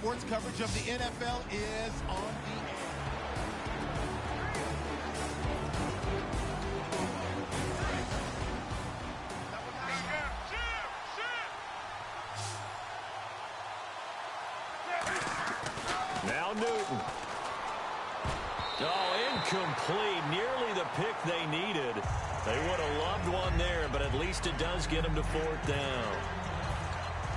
sports coverage of the NFL is on the air. Now Newton. Oh, incomplete. Nearly the pick they needed. They would have loved one there, but at least it does get them to fourth down.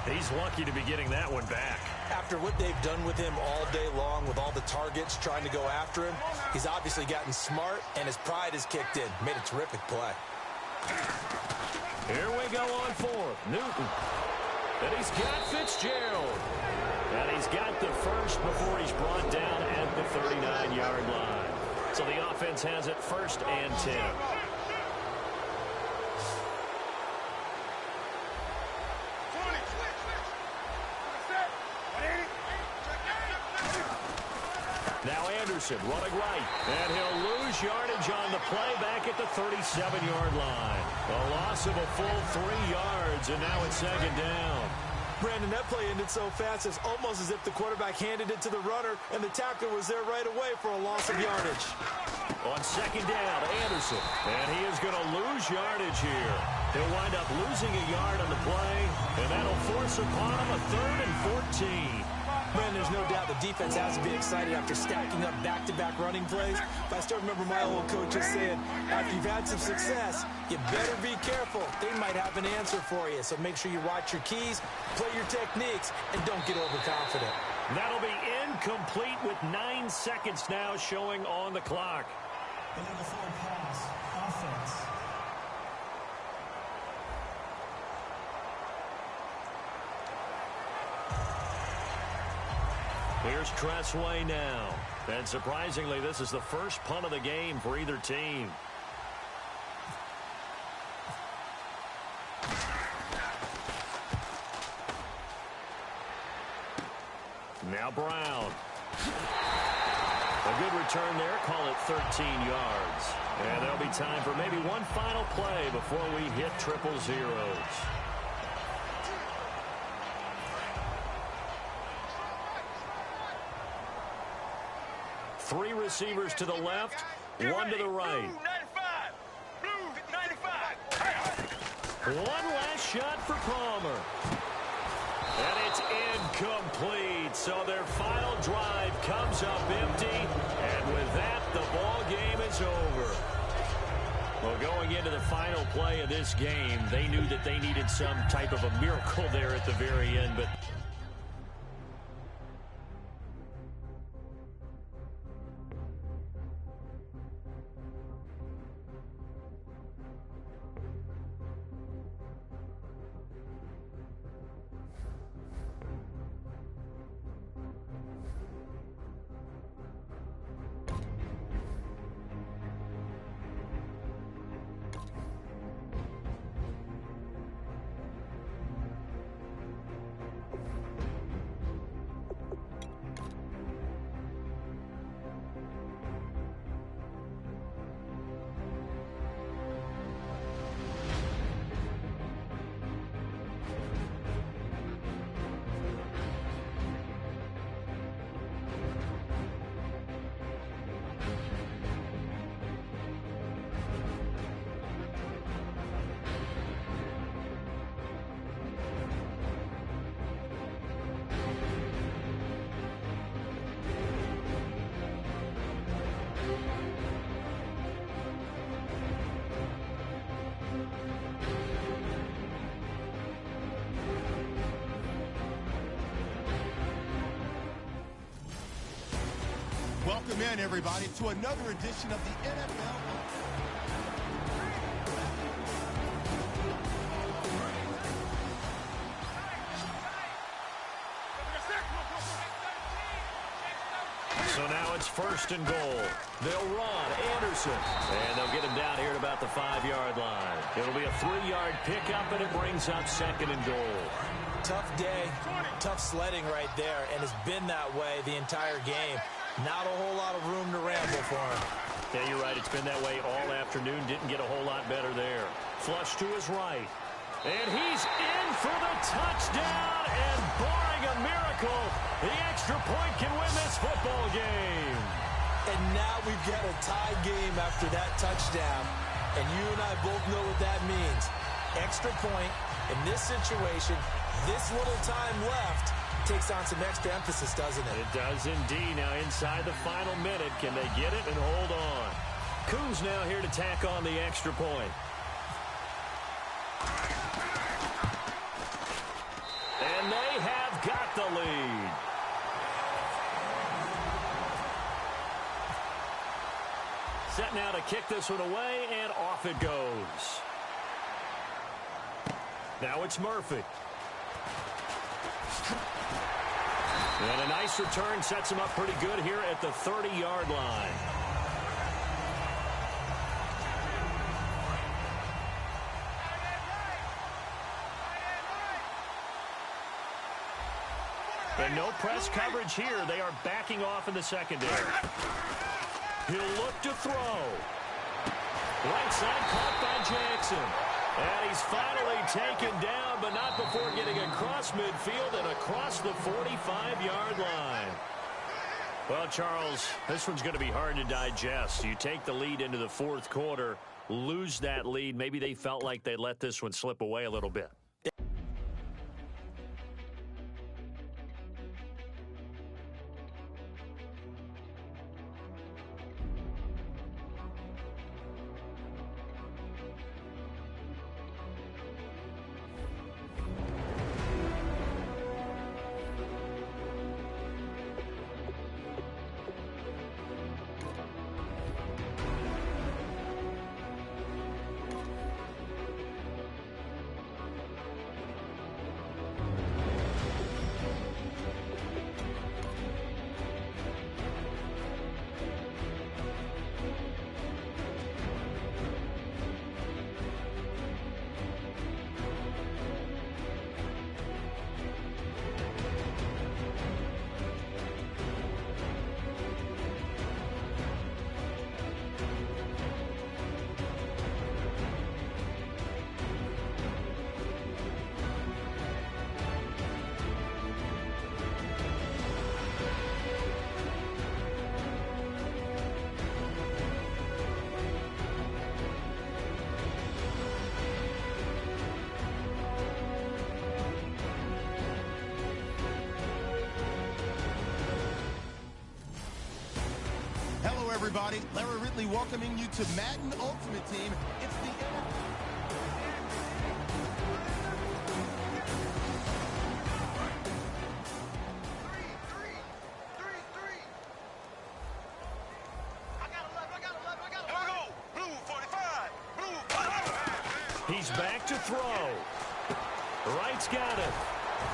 He's lucky to be getting that one back. After what they've done with him all day long, with all the targets trying to go after him, he's obviously gotten smart, and his pride has kicked in. Made a terrific play. Here we go on fourth. Newton. And he's got Fitzgerald. And he's got the first before he's brought down at the 39-yard line. So the offense has it first and 10. Now Anderson running right. And he'll lose yardage on the play back at the 37-yard line. A loss of a full 3 yards, and now it's second down. Brandon, that play ended so fast, it's almost as if the quarterback handed it to the runner, and the tackler was there right away for a loss of yardage. On second down, Anderson. And he is going to lose yardage here. He'll wind up losing a yard on the play, and that'll force upon him a 3rd and 14. Man, there's no doubt the defense has to be excited after stacking up back-to-back running plays. But I still remember my old coach just saying, after you've had some success, you better be careful. They might have an answer for you. So make sure you watch your keys, play your techniques, and don't get overconfident. That'll be incomplete with 9 seconds now showing on the clock. The number 4 pass, offense. Here's Tressway now. And surprisingly, this is the first punt of the game for either team. Now Brown. A good return there. Call it 13 yards. And there'll be time for maybe one final play before we hit triple zeros. Three receivers to the left, one to the right. One last shot for Palmer. And it's incomplete. So their final drive comes up empty. And with that, the ball game is over. Well, going into the final play of this game, they knew that they needed some type of a miracle there at the very end, but Welcome in, everybody, to another edition of the NFL. so now it's first and goal. They'll run Anderson, and they'll get him down here at about the 5-yard line. It'll be a 3-yard pickup, and it brings up second and goal. Tough day, tough sledding right there, and it's been that way the entire game. Not a whole lot of room to ramble for him. Yeah, you're right. It's been that way all afternoon. Didn't get a whole lot better there. Flush to his right. And he's in for the touchdown, and barring a miracle, the extra point can win this football game. And now we've got a tie game after that touchdown. And you and I both know what that means. Extra point in this situation, this little time left, takes on some extra emphasis, doesn't it? It does indeed. Now inside the final minute, can they get it and hold on? Coons now here to tack on the extra point. And they have got the lead. Set now to kick this one away, and off it goes. Now it's Murphy. And a nice return sets him up pretty good here at the 30-yard line. And no press coverage here. They are backing off in the secondary. He'll look to throw. Right side caught by Jackson. And he's finally taken down, but not before getting across midfield and across the 45-yard line. Well, Charles, this one's going to be hard to digest. You take the lead into the fourth quarter, lose that lead. Maybe they felt like they let this one slip away a little bit. Everybody, Larry Ridley welcoming you to Madden Ultimate Team. It's the He's back to throw. Wright's got it.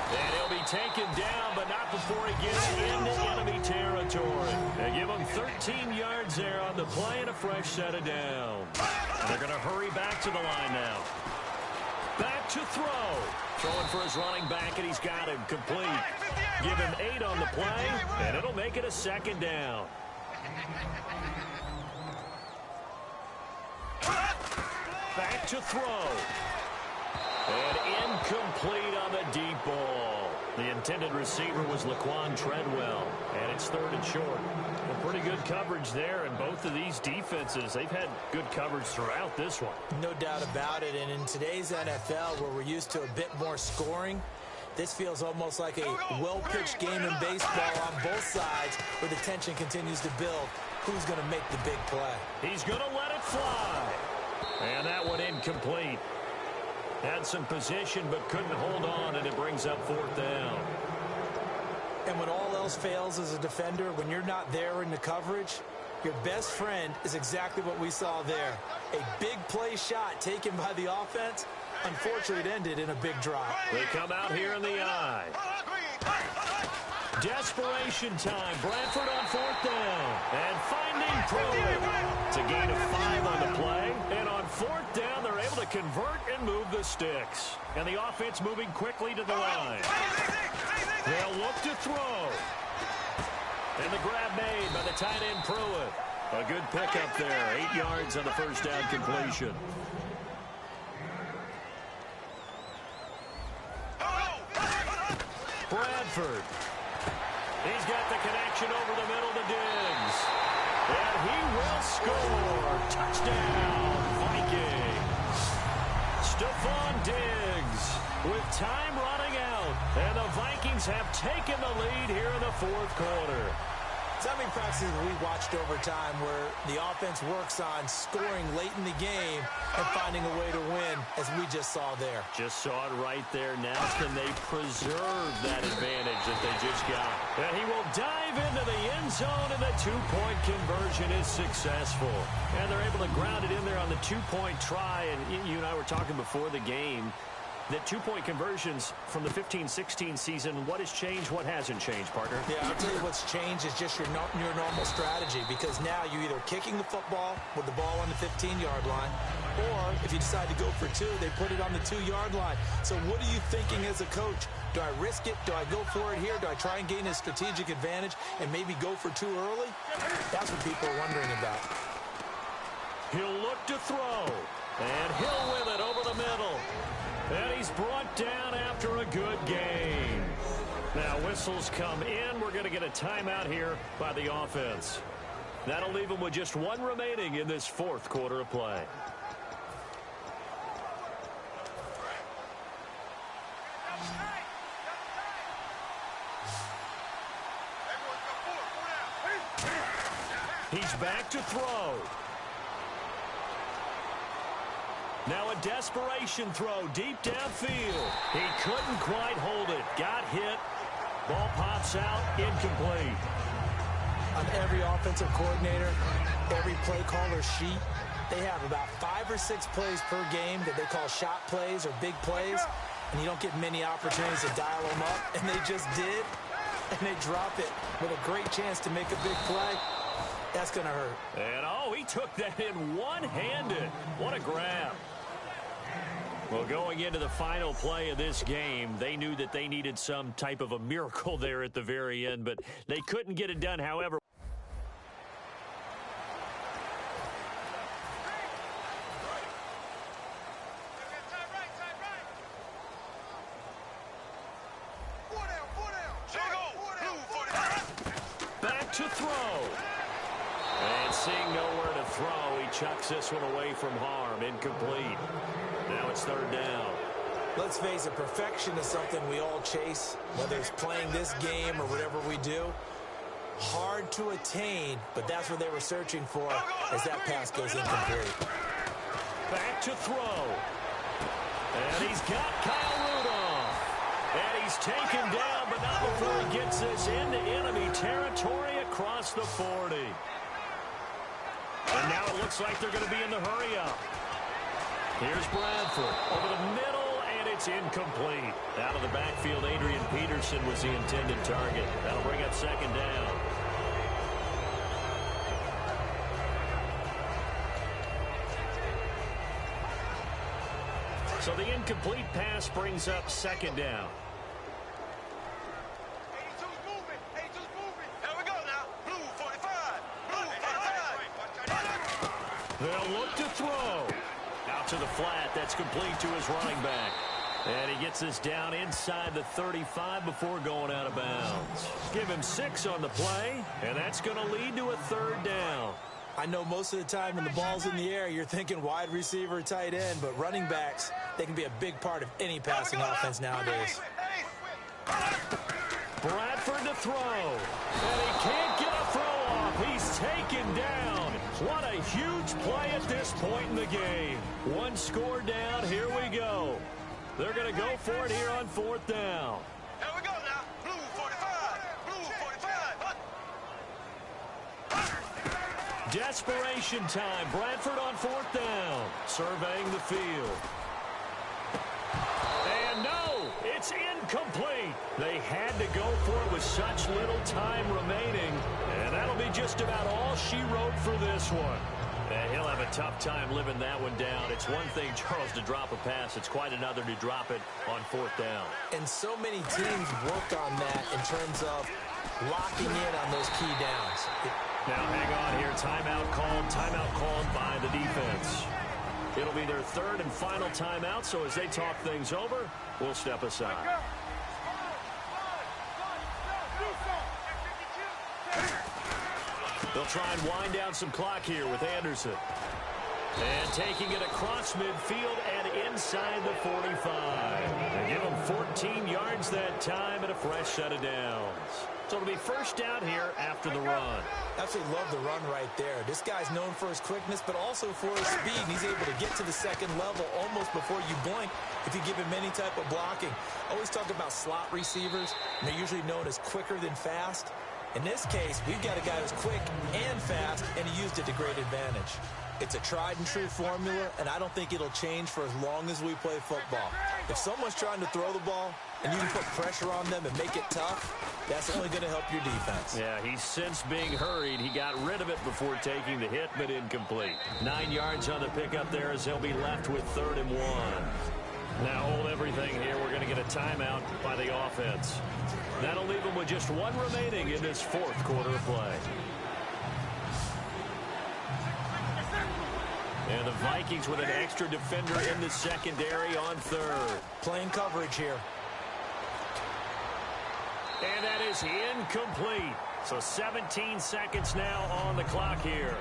And he'll be taken down, but not before he gets into enemy territory. They give him 13 yards there on the play and a fresh set of down. And they're going to hurry back to the line now. Back to throw. Throwing for his running back, and he's got him complete. Give him 8 on the play, and it'll make it a second down. Back to throw. And incomplete on the deep ball. The intended receiver was Laquan Treadwell, and it's 3rd and short. Well, pretty good coverage there, and both of these defenses, they've had good coverage throughout this one. No doubt about it, and in today's NFL, where we're used to a bit more scoring, this feels almost like a well-pitched game in baseball on both sides, where the tension continues to build. Who's going to make the big play? He's going to let it fly. And that one incomplete. Had some position, but couldn't hold on, and it brings up 4th down. And when all else fails as a defender, when you're not there in the coverage, your best friend is exactly what we saw there. A big play shot taken by the offense. Unfortunately, it ended in a big drop. They come out here in the eye. Desperation time. Bradford on 4th down. And finding Pruitt. It's a gain of 5 on the play. And on 4th down, they're able to convert and move the sticks. And the offense moving quickly to the line. They'll look to throw. And the grab made by the tight end Pruitt. A good pickup there. 8 yards on the first down completion. Bradford. He's got the connection over the middle to Diggs. And he will score. Touchdown, Vikings. Stephon Diggs with time running out. And the Vikings have taken the lead here in the fourth quarter. So many practices we watched over time where the offense works on scoring late in the game and finding a way to win, as we just saw there. Just saw it right there. Now can they preserve that advantage that they just got? And he will dive into the end zone, and the two-point conversion is successful. And they're able to ground it in there on the two-point try. And you and I were talking before the game that two-point conversions from the 15-16 season, what has changed, what hasn't changed, partner? Yeah, I'll tell you what's changed is just your normal strategy, because now you're either kicking the football with the ball on the 15-yard line, or if you decide to go for two, they put it on the 2-yard line. So what are you thinking as a coach? Do I risk it? Do I go for it here? Do I try and gain a strategic advantage and maybe go for two early? That's what people are wondering about. He'll look to throw, and Hill with it over the middle. And he's brought down after a good game. Now whistles come in. We're going to get a timeout here by the offense. That'll leave him with just one remaining in this fourth quarter of play. He's back to throw. Now a desperation throw deep downfield. He couldn't quite hold it. Got hit. Ball pops out. Incomplete. On every offensive coordinator, every play caller sheet, they have about 5 or 6 plays per game that they call shot plays or big plays, and you don't get many opportunities to dial them up, and they just did, and they drop it with a great chance to make a big play. That's going to hurt. And, oh, he took that in one-handed. What a grab. Well, going into the final play of this game, they knew that they needed some type of a miracle there at the very end, but they couldn't get it done, however. Back to throw. And seeing nowhere to throw, he chucks this one away from harm. Incomplete. Now it's third down. Let's face it, perfection is something we all chase, whether it's playing this game or whatever we do. Hard to attain, but that's what they were searching for as that pass goes incomplete. Back to throw. And he's got Kyle Rudolph. And he's taken down, but not before he gets this into enemy territory across the 40. And now it looks like they're going to be in the hurry-up. Here's Bradford over the middle, and it's incomplete. Out of the backfield, Adrian Peterson was the intended target. That'll bring up second down. So the incomplete pass brings up second down. They'll look to throw. Out to the flat. That's complete to his running back. And he gets this down inside the 35 before going out of bounds. Give him 6 on the play, and that's going to lead to a third down. I know most of the time when the ball's in the air, you're thinking wide receiver, tight end, but running backs, they can be a big part of any passing offense nowadays. Bradford to throw. And he can't get a throw off. He's taken down. What a huge play at this point in the game. One score down. Here we go. They're going to go for it here on fourth down. Here we go now. Blue 45. Blue 45. Desperation time. Bradford on fourth down. Surveying the field. And no, it's incomplete. They had to go for it with such little time remaining. And that'll be just about all she wrote for this one. And he'll have a tough time living that one down. It's one thing, Charles, to drop a pass. It's quite another to drop it on fourth down. And so many teams work on that in terms of locking in on those key downs. Now hang on here. Timeout called by the defense. It'll be their third and final timeout, so as they talk things over, we'll step aside. They'll try and wind down some clock here with Anderson. And taking it across midfield and inside the 45. They give him 14 yards that time and a fresh set of downs. So it'll be first down here after the run. Absolutely love the run right there. This guy's known for his quickness, but also for his speed. And he's able to get to the second level almost before you blink if you give him any type of blocking. I always talk about slot receivers, and they're usually known as quicker than fast. In this case, we've got a guy who's quick and fast, and he used it to great advantage. It's a tried-and-true formula, and I don't think it'll change for as long as we play football. If someone's trying to throw the ball, and you can put pressure on them and make it tough, that's only going to help your defense. Yeah, he's since being hurried. He got rid of it before taking the hit, but incomplete. 9 yards on the pickup there as he'll be left with 3rd and 1. Now hold everything here. We're going to get a timeout by the offense. That'll leave them with just 1 remaining in this 4th quarter of play. And the Vikings with an extra defender in the secondary on 3rd. Playing coverage here. And that is incomplete. So 17 seconds now on the clock here.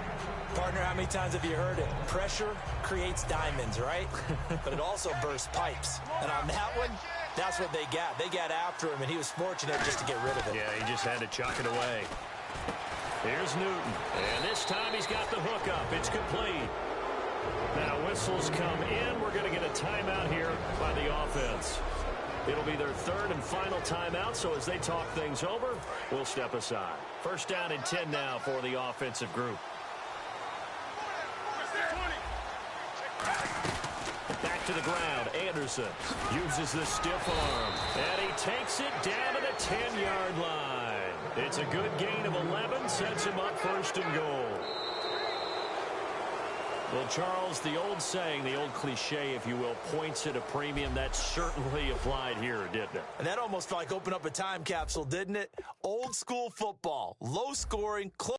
Partner, how many times have you heard it? Pressure creates diamonds, right? But it also bursts pipes. And on that one, that's what they got. They got after him, and he was fortunate just to get rid of it. Yeah, he just had to chuck it away. Here's Newton. And this time he's got the hook up. It's complete. Now whistles come in. We're going to get a timeout here by the offense. It'll be their 3rd and final timeout, so as they talk things over, we'll step aside. First down and 10 now for the offensive group. Back to the ground. Anderson uses the stiff arm, and he takes it down to the 10-yard line. It's a good gain of 11, sets him up 1st and goal. Well, Charles, the old saying, the old cliche, if you will, points at a premium. That certainly applied here, didn't it? And that almost felt like opened up a time capsule, didn't it? Old school football, low scoring, close.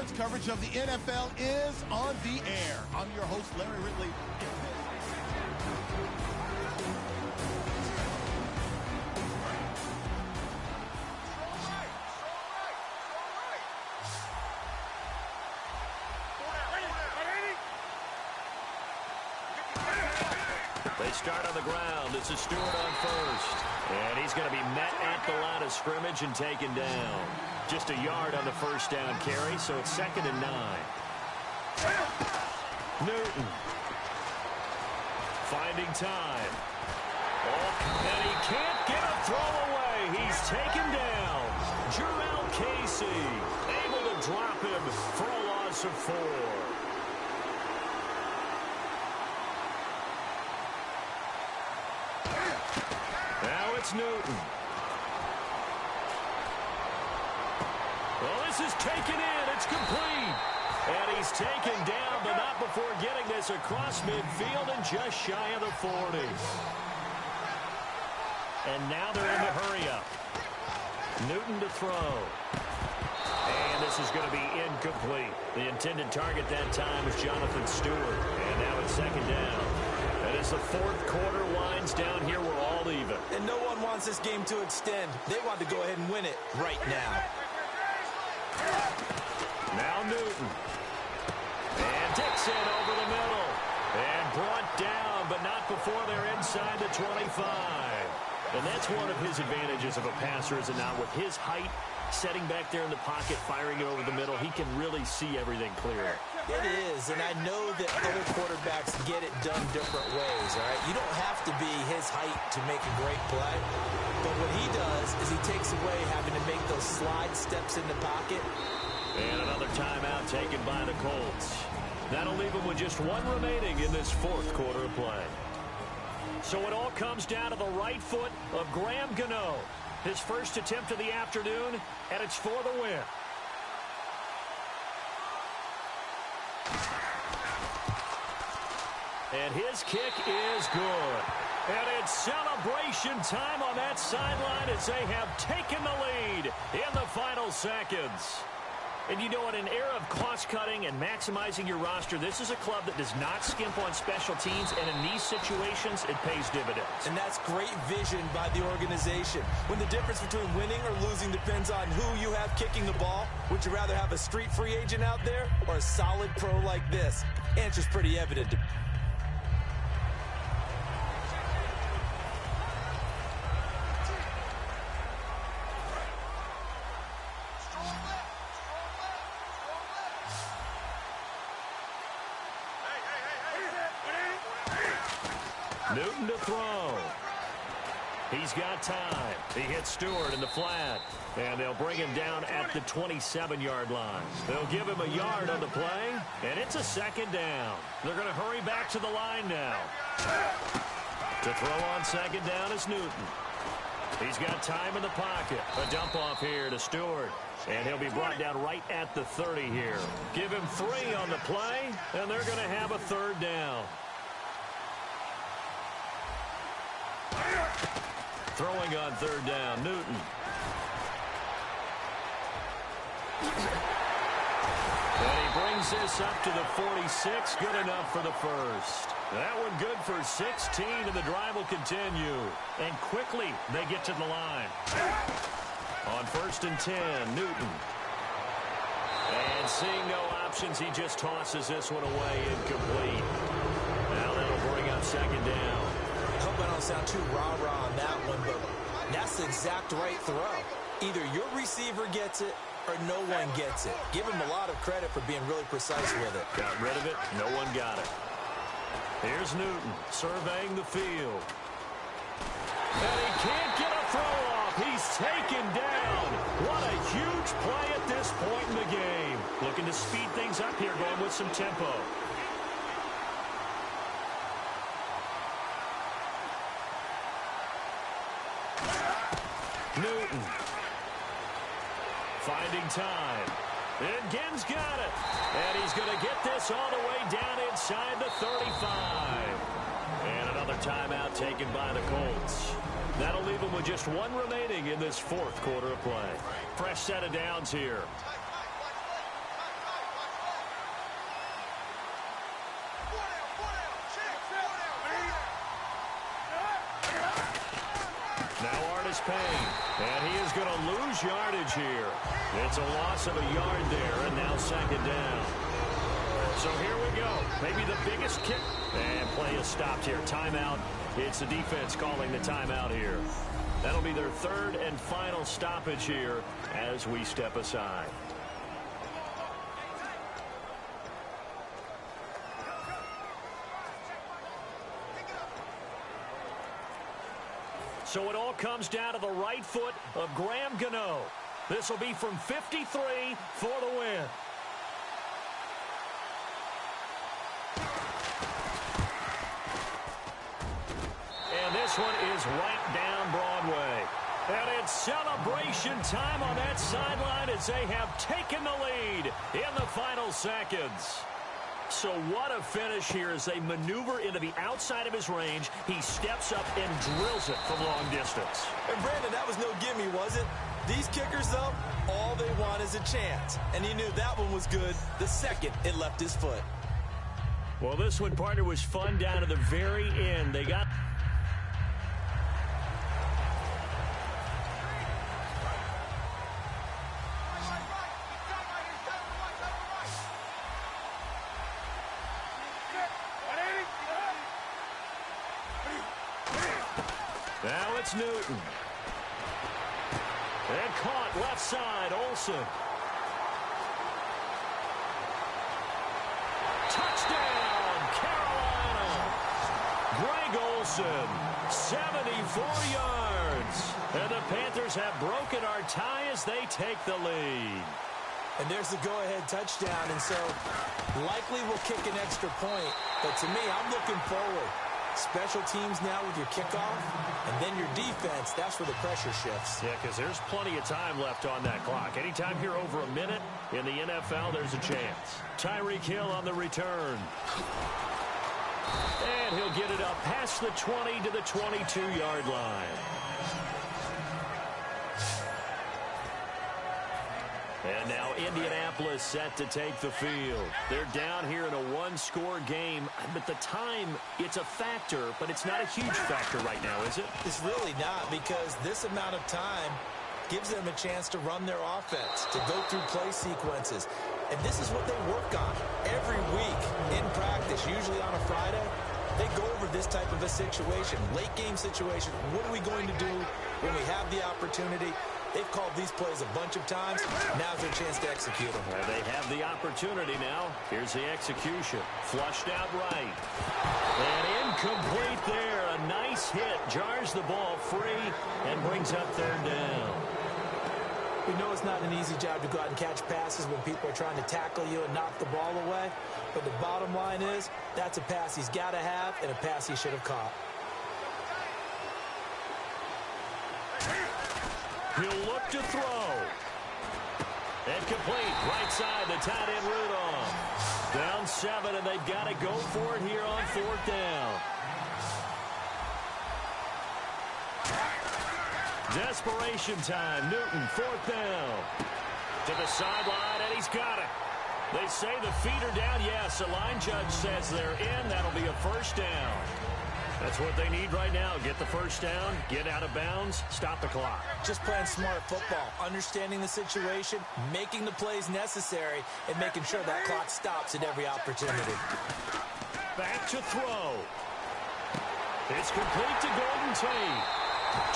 Sports coverage of the NFL is on the air. I'm your host, Larry Ridley. They start on the ground. This is Stewart on first. And he's going to be met at the line of scrimmage and taken down. Just a yard on the first down carry, so it's 2nd and 9. Newton. Finding time. Oh, and he can't get a throw away. He's taken down. Jarrell Casey able to drop him for a loss of 4. Now it's Newton. Well, this is taken in. It's complete. And he's taken down, but not before getting this across midfield and just shy of the 40. And now they're in the hurry-up. Newton to throw. And this is going to be incomplete. The intended target that time was Jonathan Stewart. And now it's 2nd down. And as the 4th quarter winds down here, we're all even. And no one wants this game to extend. They want to go ahead and win it right now. Now Newton. And Dixon over the middle. And brought down, but not before they're inside the 25. And that's one of his advantages of a passer, is it not? With his height, setting back there in the pocket, firing it over the middle, he can really see everything clear. It is, and I know that other quarterbacks get it done different ways, all right? You don't have to be his height to make a great play, but what he does is he takes away having to make those slide steps in the pocket. And another timeout taken by the Colts. That'll leave them with just 1 remaining in this 4th quarter of play. So it all comes down to the right foot of Graham Gano. His first attempt of the afternoon, and it's for the win. And his kick is good. And it's celebration time on that sideline as they have taken the lead in the final seconds. And you know, in an era of cost-cutting and maximizing your roster, this is a club that does not skimp on special teams, and in these situations, it pays dividends. And that's great vision by the organization. When the difference between winning or losing depends on who you have kicking the ball, would you rather have a street free agent out there or a solid pro like this? Answer's pretty evident. Newton to throw. He's got time. He hits Stewart in the flat. And they'll bring him down at the 27-yard line. They'll give him a yard on the play. And it's a 2nd down. They're going to hurry back to the line now. To throw on 2nd down is Newton. He's got time in the pocket. A dump off here to Stewart. And he'll be brought down right at the 30 here. Give him 3 on the play. And they're going to have a 3rd down. Throwing on 3rd down, Newton. And he brings this up to the 46. Good enough for the first. That one good for 16, and the drive will continue. And quickly, they get to the line. On 1st and 10, Newton. And seeing no options, he just tosses this one away, incomplete. Now that'll bring up 2nd down. I hope I don't sound too rah-rah on that one, but that's the exact right throw. Either your receiver gets it or no one gets it. Give him a lot of credit for being really precise with it. Got rid of it. No one got it. Here's Newton surveying the field. And he can't get a throw off. He's taken down. What a huge play at this point in the game. Looking to speed things up here, going with some tempo. Newton finding time. And Ginn's got it. And he's going to get this all the way down inside the 35. And another timeout taken by the Colts. That'll leave them with just 1 remaining in this 4th quarter of play. Fresh set of downs here. his pain. And he is going to lose yardage here. It's a loss of a yard there, and now second down. So here we go. Maybe the biggest kick. And play is stopped here. Timeout. It's the defense calling the timeout here. That'll be their third and final stoppage here as we step aside. So it all comes down to the right foot of Graham Gano. This will be from 53 for the win. And this one is right down Broadway. And it's celebration time on that sideline as they have taken the lead in the final seconds. So what a finish here as they maneuver into the outside of his range. He steps up and drills it from long distance. And Brandon, that was no gimme, was it? These kickers, though, all they want is a chance. And he knew that one was good the second it left his foot. Well, this one, partner, was fun down to the very end. They got... Now it's Newton. And caught left side, Olsen. Touchdown, Carolina. Greg Olsen, 74 yards. And the Panthers have broken our tie as they take the lead. And there's the go-ahead touchdown, and so likely we'll kick an extra point. But to me, I'm looking forward. Special teams now with your kickoff, and then your defense, that's where the pressure shifts. Yeah, because there's plenty of time left on that clock. Anytime you're over a minute in the NFL, there's a chance. Tyreek Hill on the return. And he'll get it up past the 20 to the 22-yard line. And now Indianapolis set to take the field. They're down here in a one-score game, but the time, it's a factor, but it's not a huge factor right now, is it? It's really not, because this amount of time gives them a chance to run their offense, to go through play sequences. And this is what they work on every week in practice, usually on a Friday. They go over this type of a situation, late-game situation. What are we going to do when we have the opportunity? They've called these plays a bunch of times. Now's their chance to execute them. Well, they have the opportunity now. Here's the execution. Flushed out right. And incomplete there. A nice hit. Jars the ball free and brings up third down. We know it's not an easy job to go out and catch passes when people are trying to tackle you and knock the ball away. But the bottom line is, that's a pass he's got to have and a pass he should have caught. He'll look to throw. And complete. Right side, the tight end Rudolph. Down 7, and they've got to go for it here on fourth down. Desperation time. Newton, fourth down. To the sideline, and he's got it. They say the feet are down. Yes, the line judge says they're in. That'll be a first down. That's what they need right now. Get the first down, get out of bounds, stop the clock. Just playing smart football, understanding the situation, making the plays necessary, and making sure that clock stops at every opportunity. Back to throw. It's complete to Golden Tate.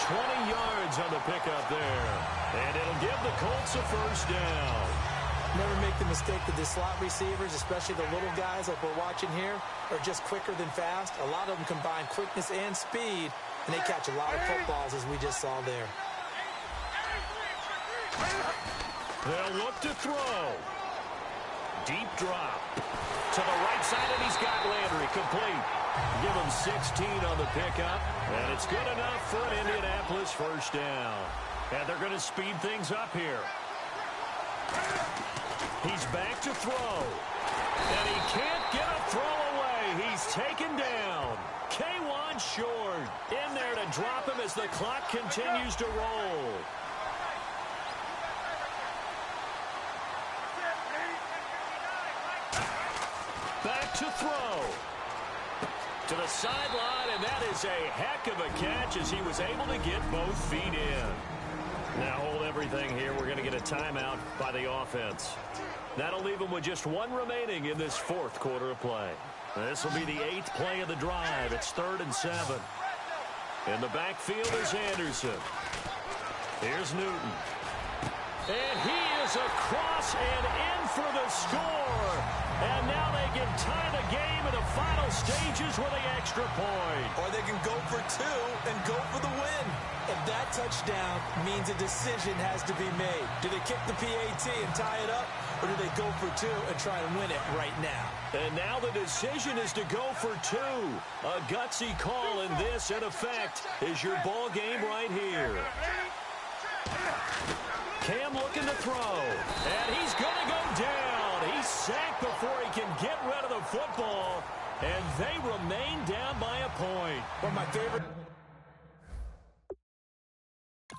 20 yards on the pickup there. And it'll give the Colts a first down. Never make the mistake that the slot receivers, especially the little guys like we're watching here, are just quicker than fast. A lot of them combine quickness and speed, and they catch a lot of footballs, as we just saw there. They'll look to throw. Deep drop. To the right side, and he's got Landry complete. Give him 16 on the pickup, and it's good enough for an Indianapolis first down. And they're going to speed things up here. He's back to throw. And he can't get a throw away. He's taken down. K1 short. In there to drop him as the clock continues to roll. Back to throw. To the sideline, and that is a heck of a catch as he was able to get both feet in. Now hold everything here. We're going to get a timeout by the offense. That'll leave them with just one remaining in this fourth quarter of play. This will be the 8th play of the drive. It's 3rd and 7. In the backfield is Anderson. Here's Newton. And he is across and in for the score. And now they can tie the game in the final stages with the extra point. Or they can go for 2 and go for the win. If that touchdown means a decision has to be made. Do they kick the PAT and tie it up? Or do they go for 2 and try and win it right now? And now the decision is to go for 2. A gutsy call, and this, in effect, is your ball game right here. Cam looking to throw. And he's going to go down. He's sacked before he can get rid of the football. And they remain down by a point. One of my favorite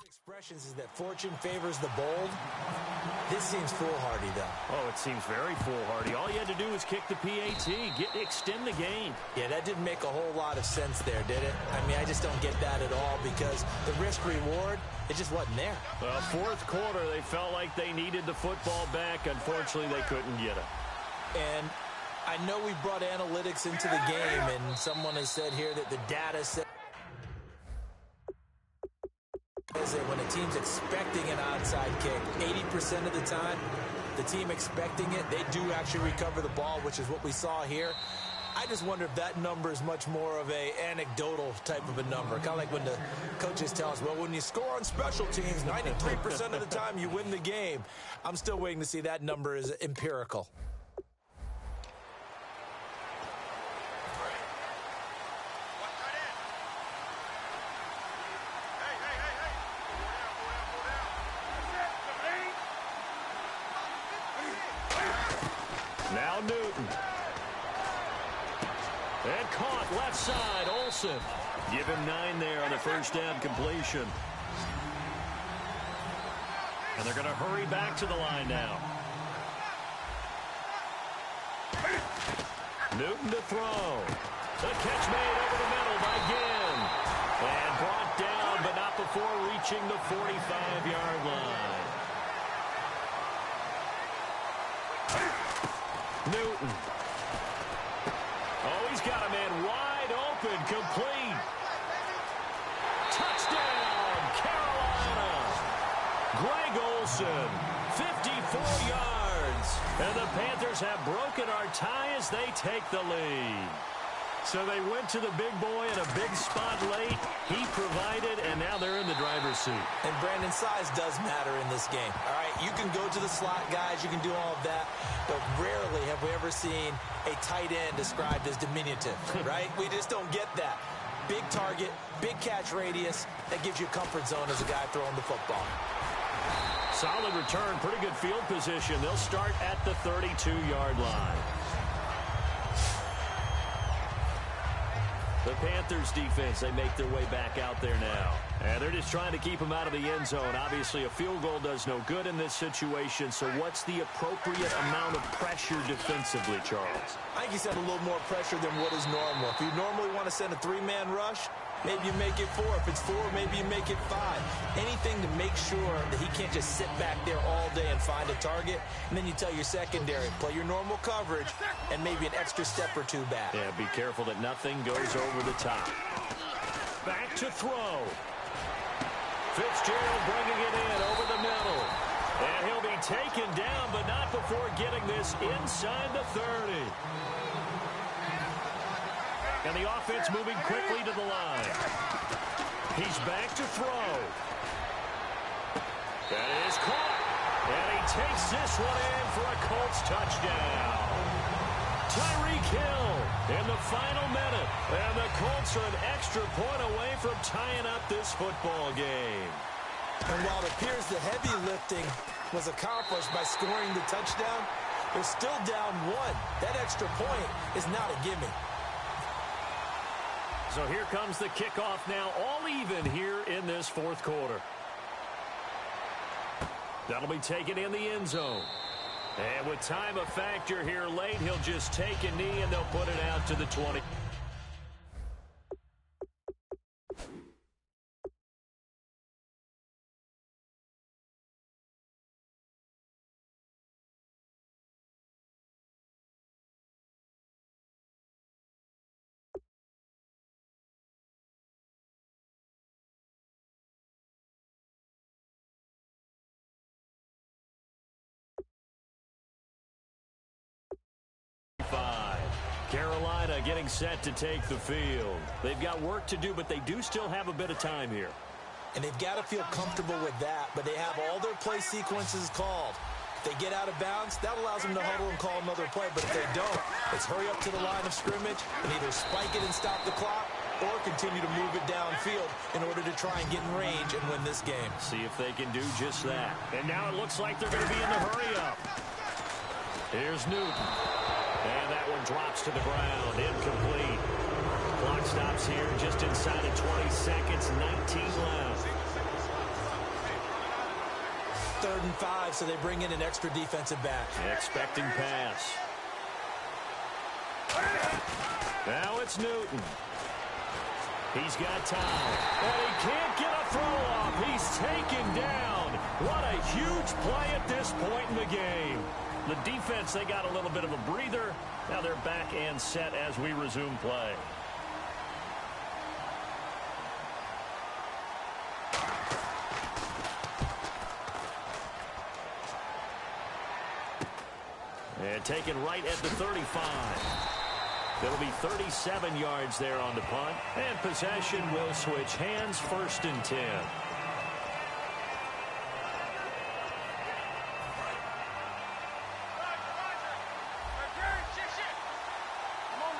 expressions is that fortune favors the bold. This seems foolhardy, though. Oh, it seems very foolhardy. All you had to do was kick the PAT, extend the game. Yeah, that didn't make a whole lot of sense there, did it? I mean, I just don't get that at all because the risk-reward, it just wasn't there. Well, fourth quarter, they felt like they needed the football back. Unfortunately, they couldn't get it. And I know we brought analytics into the game, and someone has said here that the data says that when a team's expecting an onside kick, 80% of the time, the team expecting it, they do actually recover the ball, which is what we saw here. I just wonder if that number is much more of a anecdotal type of a number. Kind of like when the coaches tell us, well, when you score on special teams, 93% of the time you win the game. I'm still waiting to see that number is empirical. Now Newton. And caught left side, Olsen. Give him 9 there on the first down completion. And they're going to hurry back to the line now. Newton to throw. The catch made over the middle by Ginn. And brought down, but not before reaching the 45-yard line. Newton. Oh, he's got a man wide open, complete. Touchdown, Carolina. Greg Olsen, 54 yards. And the Panthers have broken our tie as they take the lead. So they went to the big boy in a big spot late. He provided, and now they're in the driver's seat. And Brandon, size does matter in this game. All right, you can go to the slot guys, you can do all of that, but rarely have we ever seen a tight end described as diminutive, right? We just don't get that. Big target, big catch radius, that gives you a comfort zone as a guy throwing the football. Solid return, pretty good field position. They'll start at the 32-yard line. The Panthers defense, they make their way back out there now. And they're just trying to keep him out of the end zone. Obviously, a field goal does no good in this situation. So what's the appropriate amount of pressure defensively, Charles? I think you send a little more pressure than what is normal. If you normally want to send a 3-man rush, maybe you make it 4. If it's 4, maybe you make it 5. Anything to make sure that he can't just sit back there all day and find a target. And then you tell your secondary, play your normal coverage and maybe an extra step or 2 back. Yeah, be careful that nothing goes over the top. Back to throw. Fitzgerald bringing it in over the middle. And he'll be taken down, but not before getting this inside the 30. And the offense moving quickly to the line. He's back to throw. That is caught. And he takes this one in for a Colts touchdown. Tyreek Hill in the final minute. And the Colts are an extra point away from tying up this football game. And while it appears the heavy lifting was accomplished by scoring the touchdown, they're still down 1. That extra point is not a gimme. So here comes the kickoff now, all even here in this fourth quarter. That'll be taken in the end zone. And with time a factor here late, he'll just take a knee and they'll put it out to the 20. getting set to take the field. They've got work to do, but they do still have a bit of time here. And they've got to feel comfortable with that, but they have all their play sequences called. If they get out of bounds, that allows them to huddle and call another play, but if they don't, it's hurry up to the line of scrimmage and either spike it and stop the clock or continue to move it downfield in order to try and get in range and win this game. See if they can do just that. And now it looks like they're going to be in the hurry-up. Here's Newton. And that one drops to the ground. Incomplete. Clock stops here just inside of 20 seconds. 19 left. 3rd and 5, so they bring in an extra defensive back. Expecting pass. Now it's Newton. He's got time. And he can't get a throw off. He's taken down. What a huge play at this point in the game. The defense, they got a little bit of a breather. Now they're back and set as we resume play. And taken right at the 35. It'll be 37 yards there on the punt. And possession will switch hands, 1st and 10.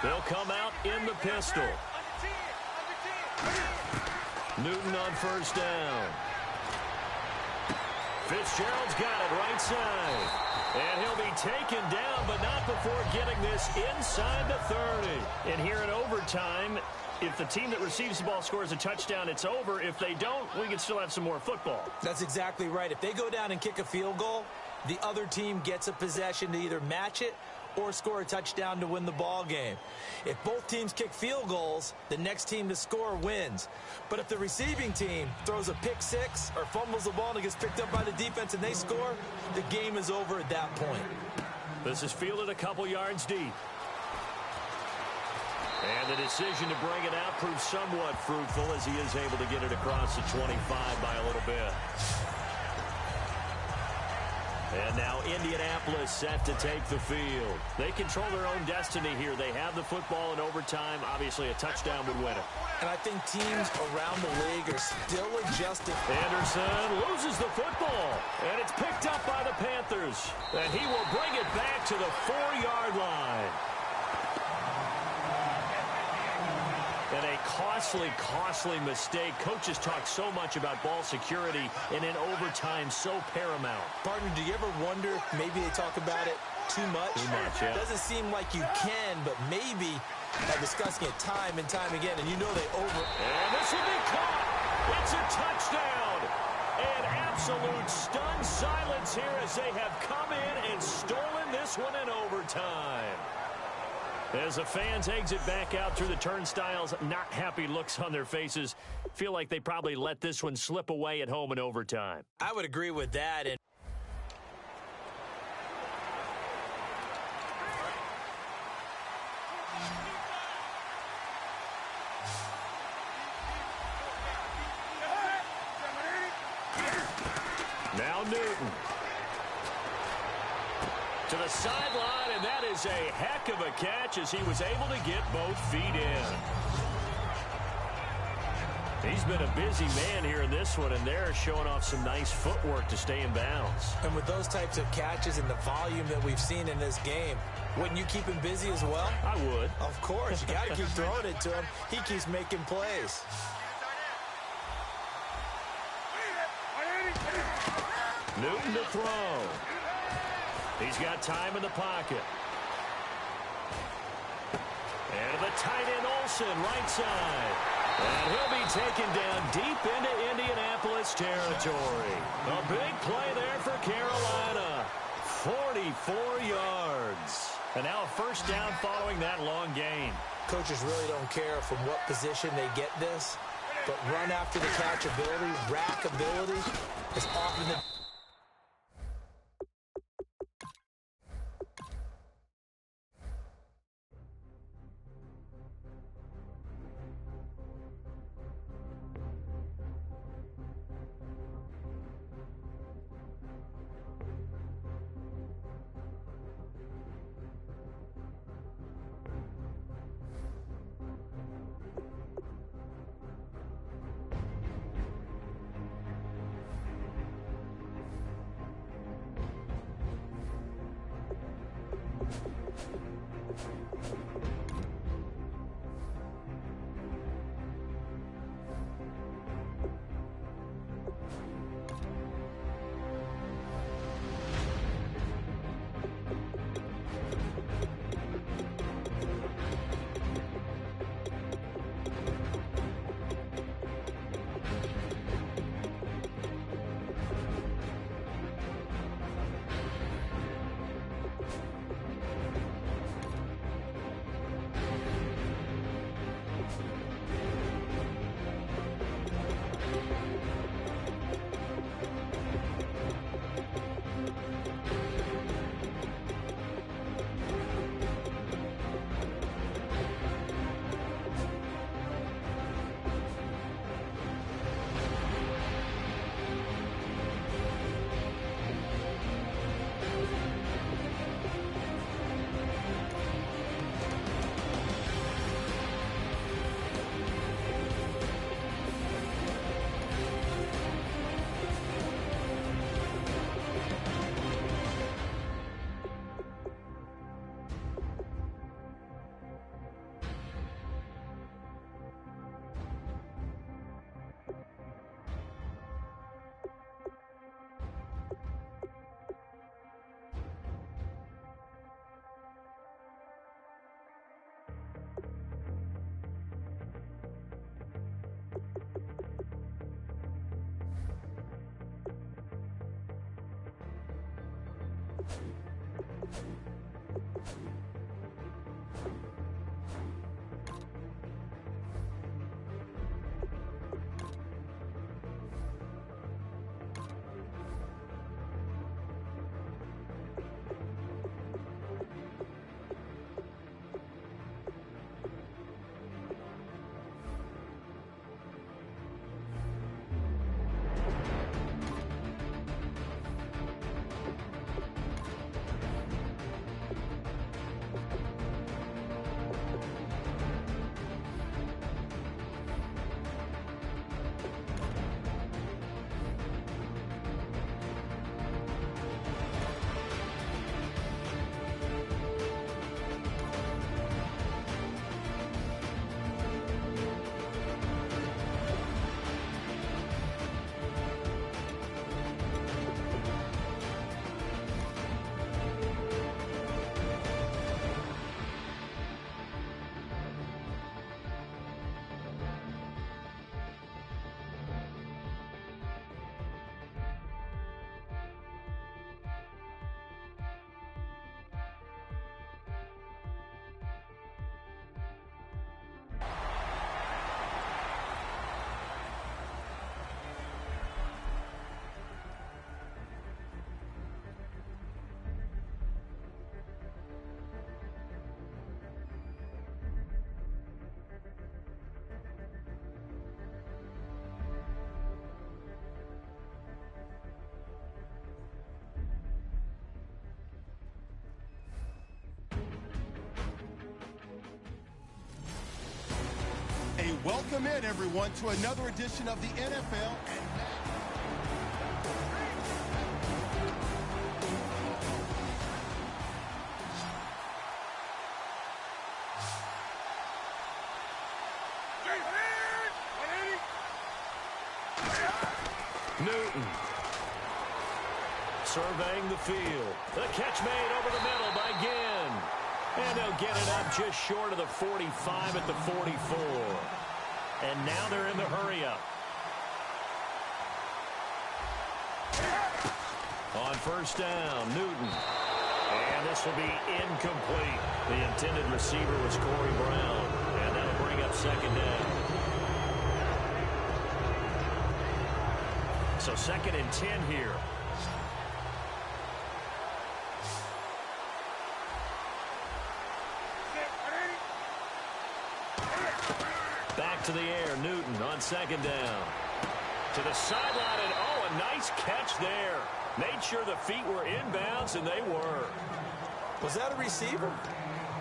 They'll come out in the pistol. Newton on 1st down. Fitzgerald's got it right side. And he'll be taken down, but not before getting this inside the 30. And here in overtime, if the team that receives the ball scores a touchdown, it's over. If they don't, we can still have some more football. That's exactly right. If they go down and kick a field goal, the other team gets a possession to either match it or score a touchdown to win the ball game. If both teams kick field goals, the next team to score wins. But if the receiving team throws a pick six or fumbles the ball and it gets picked up by the defense and they score, the game is over at that point. This is fielded a couple yards deep. And the decision to bring it out proves somewhat fruitful as he is able to get it across the 25 by a little bit. And now Indianapolis set to take the field. They control their own destiny here. They have the football in overtime. Obviously, a touchdown would win it. And I think teams around the league are still adjusting. Anderson loses the football. And it's picked up by the Panthers. And he will bring it back to the 4-yard line. And a costly mistake. Coaches talk so much about ball security, and in overtime, so paramount. Partner, do you ever wonder, maybe they talk about it too much? Too much, yeah. It doesn't seem like you can, but maybe by discussing it time and time again, and you know they over. And this will be caught. It's a touchdown. And absolute stunned silence here as they have come in and stolen this one in overtime. As the fans exit back out through the turnstiles, not happy looks on their faces. Feel like they probably let this one slip away at home in overtime. I would agree with that. And now Newton. To the sideline, and that is a heck of a catch as he was able to get both feet in. He's been a busy man here in this one, and they're showing off some nice footwork to stay in bounds. And with those types of catches and the volume that we've seen in this game, wouldn't you keep him busy as well? I would. Of course. You got to keep throwing it to him. He keeps making plays. Newton to throw. He's got time in the pocket. And the tight end Olsen, right side. And he'll be taken down deep into Indianapolis territory. A big play there for Carolina. 44 yards. And now a 1st down following that long gain. Coaches really don't care from what position they get this, but run after the catch ability, rack ability is often the... Welcome in, everyone, to another edition of the NFL and Newton surveying the field. The catch made over the middle by Ginn. And they'll get it up just short of the 45 at the 44. And now they're in the hurry-up. On first down, Newton. And this will be incomplete. The intended receiver was Corey Brown. And that'll bring up second down. So 2nd and 10 here. Back to the air, Newton on 2nd down. To the sideline, and oh, a nice catch there. Made sure the feet were inbounds, and they were. Was that a receiver?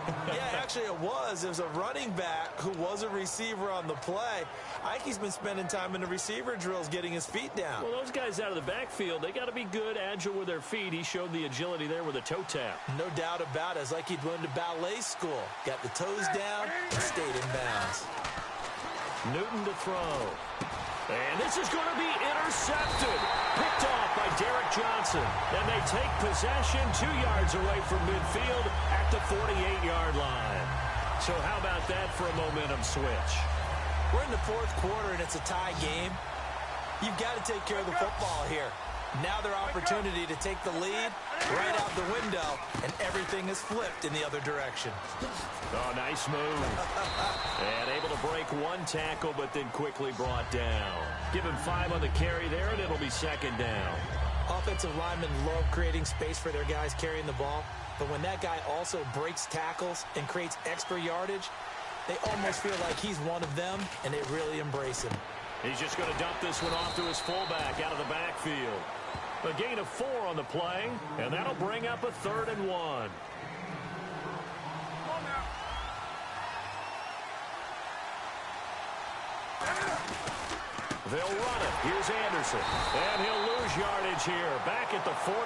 Yeah, actually it was. It was a running back who was a receiver on the play. I think he's been spending time in the receiver drills getting his feet down. Well, those guys out of the backfield, they got to be good, agile with their feet. He showed the agility there with a toe tap. No doubt about it. It's like he'd went to ballet school. Got the toes down and stayed in bounds. Newton to throw. And this is going to be intercepted. Picked off by Derek Johnson. And they take possession 2 yards away from midfield at the 48-yard line. So how about that for a momentum switch? We're in the fourth quarter, and it's a tie game. You've got to take care of the football here. Now their opportunity to take the lead right out the window, and everything is flipped in the other direction. Oh, nice move. And able to break one tackle, but then quickly brought down. Give him 5 on the carry there, and it'll be second down. Offensive linemen love creating space for their guys carrying the ball, but when that guy also breaks tackles and creates extra yardage, they almost feel like he's one of them, and they really embrace him. He's just going to dump this one off to his fullback out of the backfield. A gain of 4 on the play, and that'll bring up a 3rd and 1. They'll run it. Here's Anderson. And he'll lose yardage here. Back at the 41.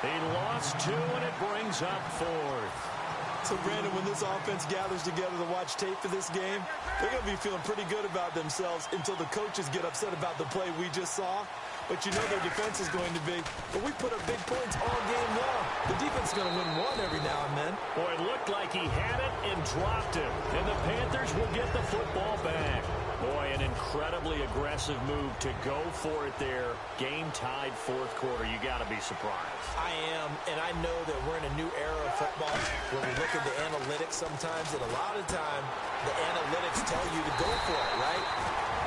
He lost 2, and it brings up 4th. So, Brandon, when this offense gathers together to watch tape for this game, they're going to be feeling pretty good about themselves until the coaches get upset about the play we just saw. But you know their defense is going to be, but we put up big points all game long. The defense is going to win one every now and then. Boy, it looked like he had it and dropped it. And the Panthers will get the football back. Boy, an incredibly aggressive move to go for it there. Game tied 4th quarter. You got to be surprised. I am, and I know that we're in a new era of football where we look at the analytics sometimes, and a lot of time the analytics tell you to go for it, right?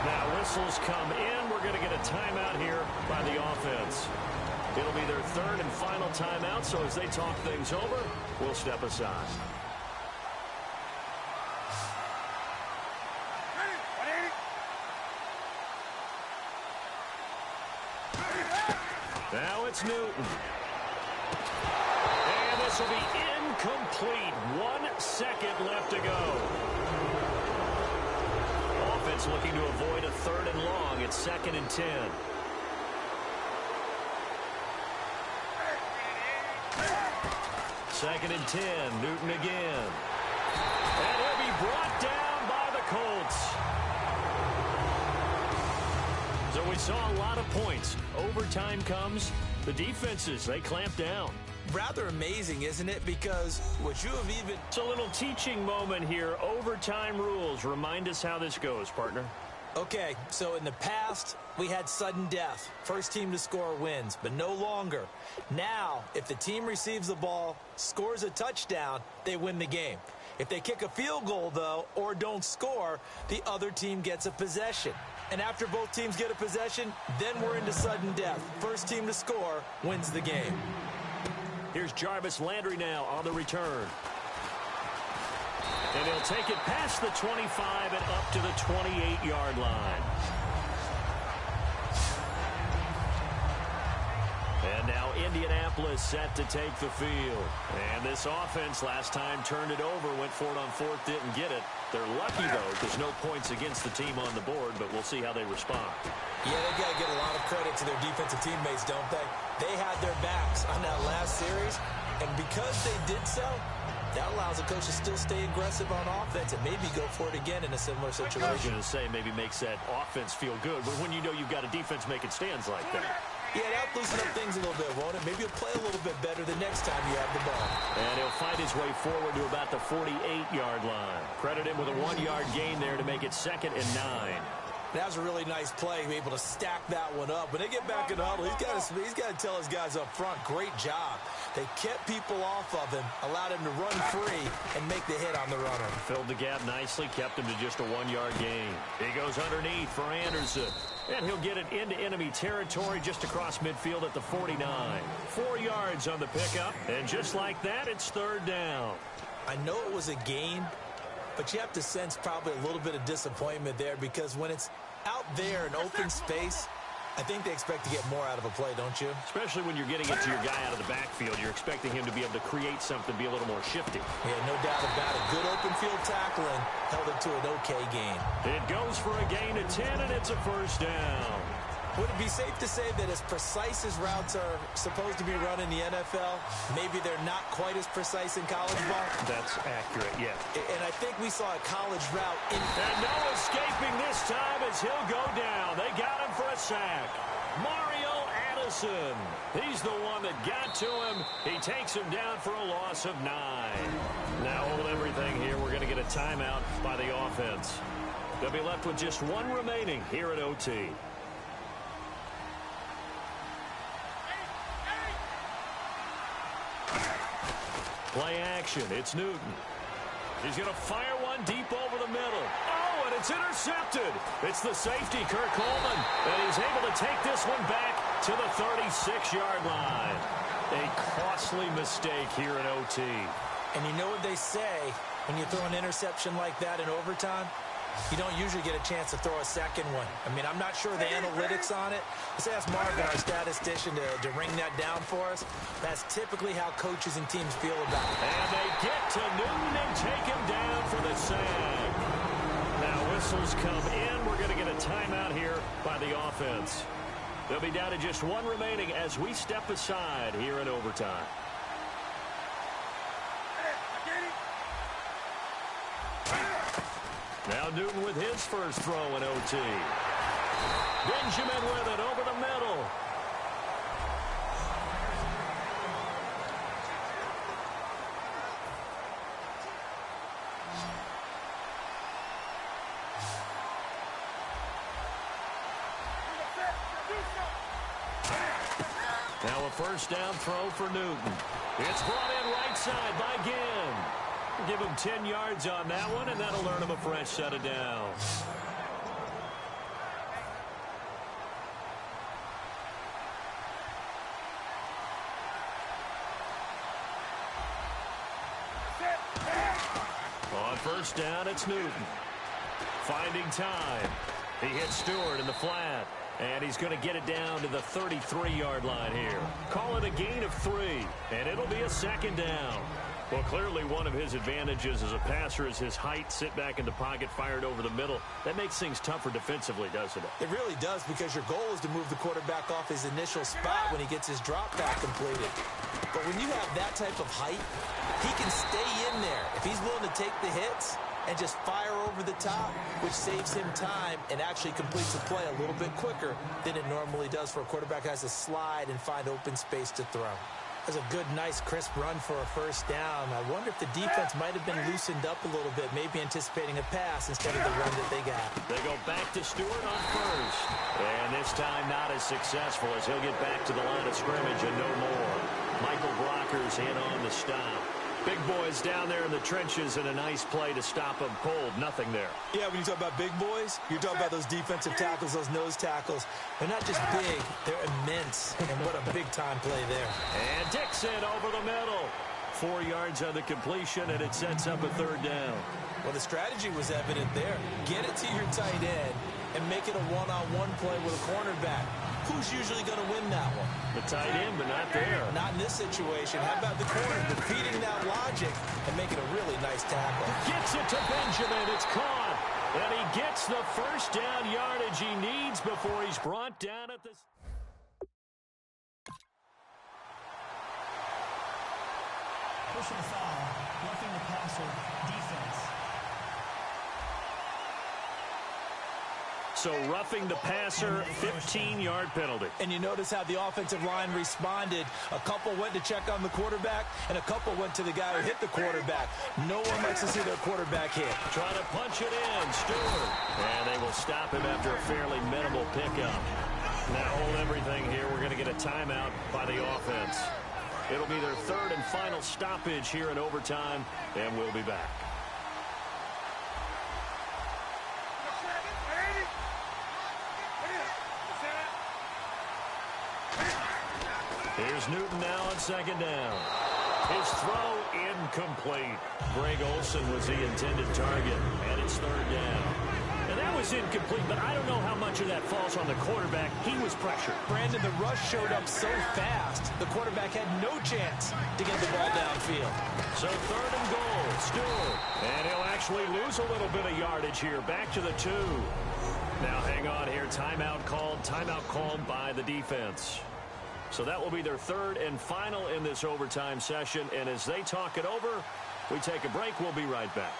Now whistles come in. We're going to get a timeout here by the offense. It'll be their 3rd and final timeout, so as they talk things over, we'll step aside. Now it's Newton. And this will be incomplete. 1 second left to go. Offense looking to avoid a 3rd and long. It's 2nd and 10. Second and 10. Newton again. And he'll be brought down by the Colts. So we saw a lot of points. Overtime comes. The defenses, they clamp down. Rather amazing, isn't it? Because would you have even... It's a little teaching moment here. Overtime rules. Remind us how this goes, partner. Okay, so in the past, we had sudden death. First team to score wins, but no longer. Now, if the team receives the ball, scores a touchdown, they win the game. If they kick a field goal, though, or don't score, the other team gets a possession. And after both teams get a possession, then we're into sudden death. First team to score wins the game. Here's Jarvis Landry now on the return. And he'll take it past the 25 and up to the 28-yard line. And now Indianapolis set to take the field. And this offense last time turned it over, went for it on 4th, didn't get it. They're lucky, though, because no points against the team on the board, but we'll see how they respond. Yeah, they got to get a lot of credit to their defensive teammates, don't they? They had their backs on that last series, and because they did so, that allows the coach to still stay aggressive on offense and maybe go for it again in a similar situation. I was going to say maybe makes that offense feel good, but when you know you've got a defense making stands like that. Yeah, that'll loosen up things a little bit, won't it? Maybe he'll play a little bit better the next time you have the ball. And he'll find his way forward to about the 48-yard line. Credit him with a 1-yard gain there to make it 2nd and 9. That was a really nice play, able to stack that one up. When they get back in the huddle, he's got to tell his guys up front, great job. They kept people off of him, allowed him to run free, and make the hit on the runner. Filled the gap nicely, kept him to just a 1-yard gain. He goes underneath for Anderson. And he'll get it into enemy territory just across midfield at the 49. 4 yards on the pickup, and just like that, it's 3rd down. I know it was a gain, but you have to sense probably a little bit of disappointment there because when it's out there in open space, I think they expect to get more out of a play, don't you? Especially when you're getting it to your guy out of the backfield. You're expecting him to be able to create something, be a little more shifty. Yeah, no doubt about it. Good open field tackling held it to an okay gain. It goes for a gain of 10, and it's a first down. Would it be safe to say that as precise as routes are supposed to be run in the NFL, maybe they're not quite as precise in college ball? That's accurate, yeah. And I think we saw a college route in... And no escaping this time as he'll go down. They got him for a sack. Mario Addison. He's the one that got to him. He takes him down for a loss of 9. Now hold everything here. We're going to get a timeout by the offense. They'll be left with just one remaining here at OT. Play action. It's Newton. He's going to fire one deep over the middle. Oh, and it's intercepted. It's the safety, Kirk Coleman. And he's able to take this one back to the 36-yard line. A costly mistake here in OT. And you know what they say when you throw an interception like that in overtime? You don't usually get a chance to throw a second one. I mean, I'm not sure the analytics on it. Let's ask Marvin, our statistician, to ring that down for us. That's typically how coaches and teams feel about it. And they get to Newton and take him down for the sack. Now whistles come in. We're going to get a timeout here by the offense. They'll be down to just one remaining as we step aside here in overtime. Now Newton with his first throw in OT. Benjamin with it over the middle. Now a first down throw for Newton. It's brought in right side by Ginn. Give him 10 yards on that one, and that'll earn him a fresh set of downs. On first down, it's Newton. Finding time. He hits Stewart in the flat. And he's going to get it down to the 33-yard line here. Call it a gain of 3, and it'll be a second down. Well, clearly one of his advantages as a passer is his height. Sit back in the pocket, fired over the middle. That makes things tougher defensively, doesn't it? It really does, because your goal is to move the quarterback off his initial spot when he gets his drop back completed. But when you have that type of height, he can stay in there. If he's willing to take the hits and just fire over the top, which saves him time and actually completes the play a little bit quicker than it normally does for a quarterback who has to slide and find open space to throw. That's a good, nice, crisp run for a first down. I wonder if the defense might have been loosened up a little bit, maybe anticipating a pass instead of the run that they got. They go back to Stewart on first. And this time not as successful as he'll get back to the line of scrimmage and no more. Michael Brocker's in on the stop. Big boys down there in the trenches, and a nice play to stop them cold. Nothing there. Yeah, when you talk about big boys, you're talking about those defensive tackles, those nose tackles. They're not just big, they're immense. And what a big-time play there. And Dixon over the middle. 4 yards on the completion, and it sets up a third down. Well, the strategy was evident there. Get it to your tight end and make it a one-on-one play with a cornerback. Who's usually going to win that one? The tight end, but not there. Not in this situation. How about the corner defeating that logic and making a really nice tackle? Gets it to Benjamin. It's caught. And he gets the first down yardage he needs before he's brought down at the... Personal foul, roughing the passer, defense. So roughing the passer, 15-yard penalty. And you notice how the offensive line responded. A couple went to check on the quarterback, and a couple went to the guy who hit the quarterback. No one likes to see their quarterback hit. Trying to punch it in, Stewart. And they will stop him after a fairly minimal pickup. Now hold everything here. We're going to get a timeout by the offense. It'll be their third and final stoppage here in overtime, and we'll be back. Here's Newton now on second down. His throw incomplete. Greg Olsen was the intended target, and it's third down. And that was is incomplete, but I don't know how much of that falls on the quarterback. He was pressured. Brandon, the rush showed up so fast, the quarterback had no chance to get the ball downfield. So 3rd and goal, Stewart. And he'll actually lose a little bit of yardage here. Back to the 2. Now hang on here. Timeout called by the defense. So that will be their 3rd and final in this overtime session. And as they talk it over, we take a break. We'll be right back.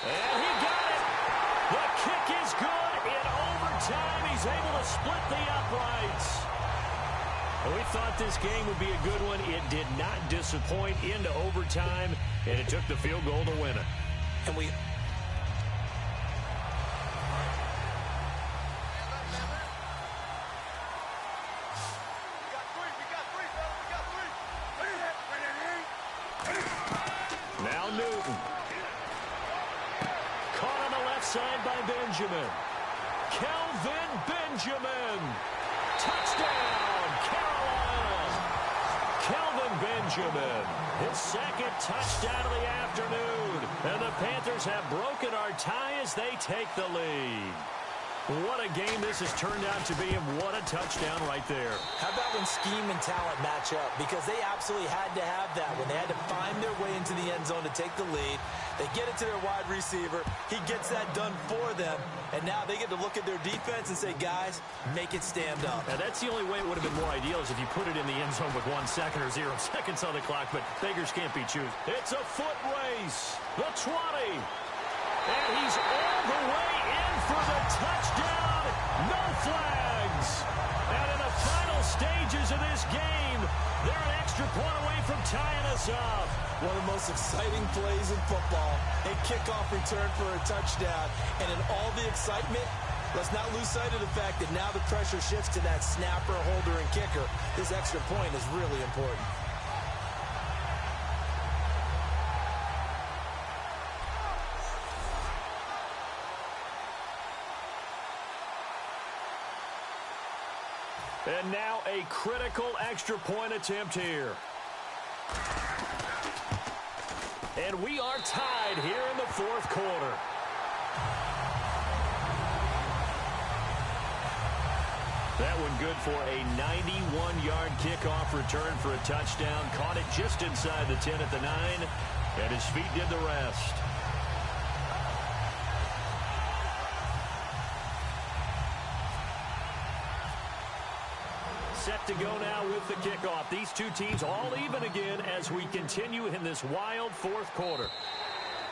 And he got it. The kick is good in overtime. He's able to split the uprights. We thought this game would be a good one. It did not disappoint into overtime, and it took the field goal to win it. And we... Now Newton. Caught on the left side by Benjamin. Kelvin Benjamin. Touchdown, Carolina. Kelvin Benjamin. His 2nd touchdown of the afternoon. And the Panthers have broken our tie as they take the lead. What a game this has turned out to be, and what a touchdown right there. How about when scheme and talent match up? Because they absolutely had to have that when they had to find their way into the end zone to take the lead. They get it to their wide receiver. He gets that done for them. And now they get to look at their defense and say, guys, make it stand up. Now, that's the only way it would have been more ideal is if you put it in the end zone with 1 second or 0 seconds on the clock. But beggars can't be choosers. It's a foot race. The 20. And he's all the way in for the touchdown. No flags. And in the final stages of this game, they're an extra point away from tying us up. One of the most exciting plays in football. A kickoff return for a touchdown. And in all the excitement, let's not lose sight of the fact that now the pressure shifts to that snapper, holder, and kicker. This extra point is really important. And now a critical extra point attempt here. And we are tied here in the 4th quarter. That one good for a 91-yard kickoff return for a touchdown. Caught it just inside the 10 at the 9, and his feet did the rest. Set to go now with the kickoff. These two teams all even again as we continue in this wild 4th quarter.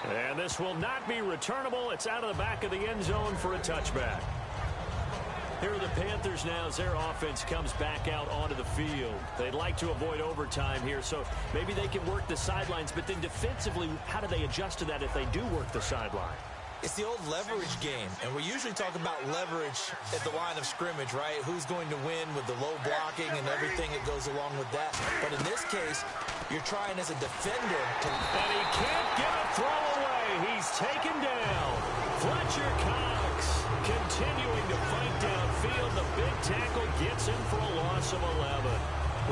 And this will not be returnable. It's out of the back of the end zone for a touchback. Here are the Panthers now as their offense comes back out onto the field. They'd like to avoid overtime here, so maybe they can work the sidelines. But then defensively, how do they adjust to that if they do work the sideline? It's the old leverage game, and we usually talk about leverage at the line of scrimmage, right? Who's going to win with the low blocking and everything that goes along with that. But in this case, you're trying as a defender to... And he can't get a throw away. He's taken down. Fletcher Cox continuing to fight downfield. The big tackle gets him for a loss of 11.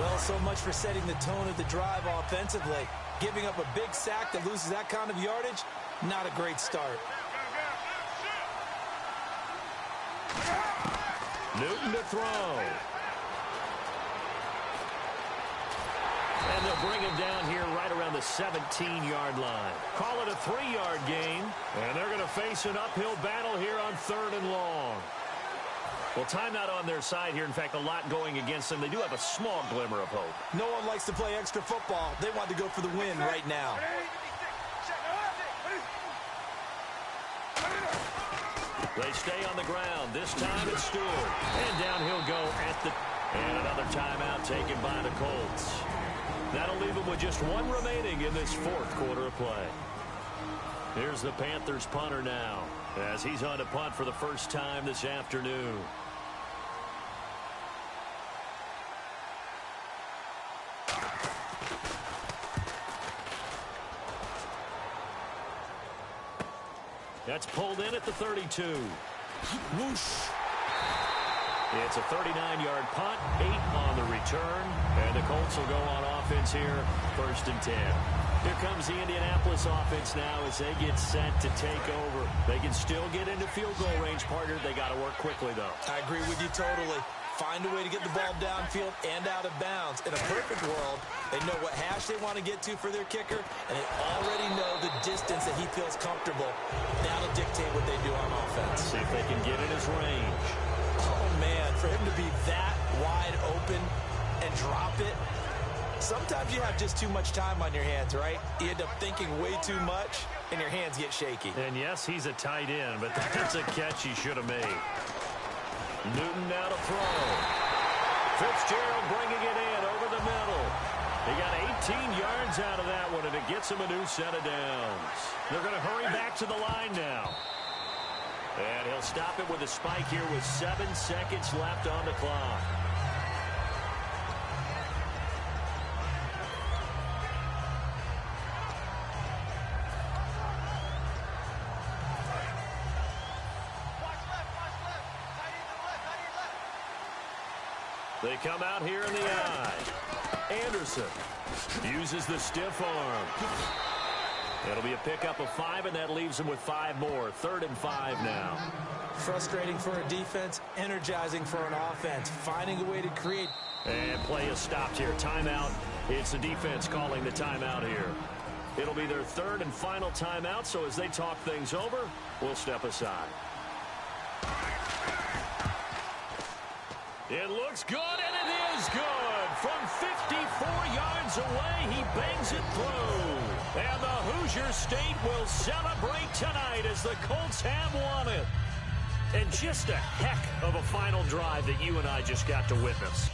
Well, so much for setting the tone of the drive offensively. Giving up a big sack that loses that kind of yardage, not a great start. Newton to throw. And they'll bring him down here right around the 17-yard line. Call it a 3-yard gain. And they're going to face an uphill battle here on 3rd and long. Well, timeout on their side here. In fact, a lot going against them. They do have a small glimmer of hope. No one likes to play extra football. They want to go for the win right now. They stay on the ground. This time it's Stewart. And down he'll go at the... And another timeout taken by the Colts. That'll leave them with just one remaining in this 4th quarter of play. Here's the Panthers punter now, as he's on to punt for the first time this afternoon. That's pulled in at the 32. Whoosh. It's a 39-yard punt, 8 on the return, and the Colts will go on offense here, 1st and 10. Here comes the Indianapolis offense now as they get set to take over. They can still get into field goal range, partner. They got to work quickly, though. I agree with you totally. Find a way to get the ball downfield and out of bounds. In a perfect world, they know what hash they want to get to for their kicker, and they already know the distance that he feels comfortable. That'll dictate what they do on offense. See if they can get in his range. Oh, man, for him to be that wide open and drop it, sometimes you have just too much time on your hands, right? You end up thinking way too much, and your hands get shaky. And, yes, he's a tight end, but that's a catch he should have made. Newton now to throw. Fitzgerald bringing it in over the middle. He got 18 yards out of that one, and it gets him a new set of downs. They're going to hurry back to the line now. And he'll stop it with a spike here with 7 seconds left on the clock. They come out here in the eye. Anderson uses the stiff arm. It'll be a pickup of 5, and that leaves them with 5 more. 3rd and 5 now. Frustrating for a defense, energizing for an offense. Finding a way to create. And play is stopped here. Timeout. It's the defense calling the timeout here. It'll be their 3rd and final timeout, so as they talk things over, we'll step aside. It looks good, and it is good. From 54 yards away, he bangs it through. And the Hoosier State will celebrate tonight as the Colts have won it. And just a heck of a final drive that you and I just got to witness.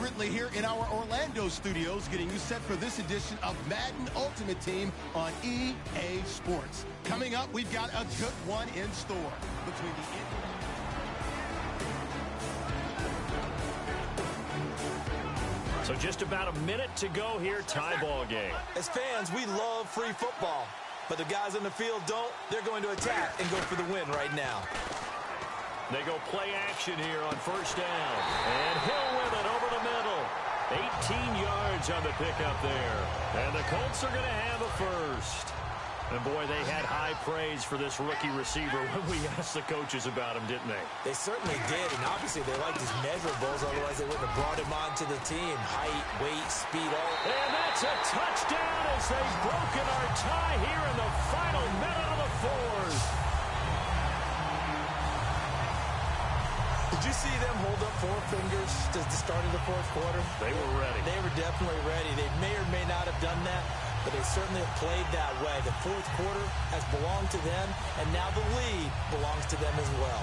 Ridley here in our Orlando studios, getting you set for this edition of Madden Ultimate Team on EA Sports. Coming up, we've got a good one in store between the... So just about a minute to go here, tie ball game. As fans, we love free football, but the guys in the field don't. They're going to attack and go for the win right now. They go play action here on first down. And Hill with it over the middle. 18 yards on the pickup there. And the Colts are going to have a first. And, boy, they had high praise for this rookie receiver when we asked the coaches about him, didn't they? They certainly did, and obviously they liked his measurables, otherwise they wouldn't have brought him onto the team. Height, weight, speed, all. And that's a touchdown as they've broken our tie here in the final minute of the fourth. Did you see them hold up four fingers at the start of the fourth quarter? They were ready. They were definitely ready. They may or may not have done that, but they certainly have played that way. The fourth quarter has belonged to them, and now the lead belongs to them as well.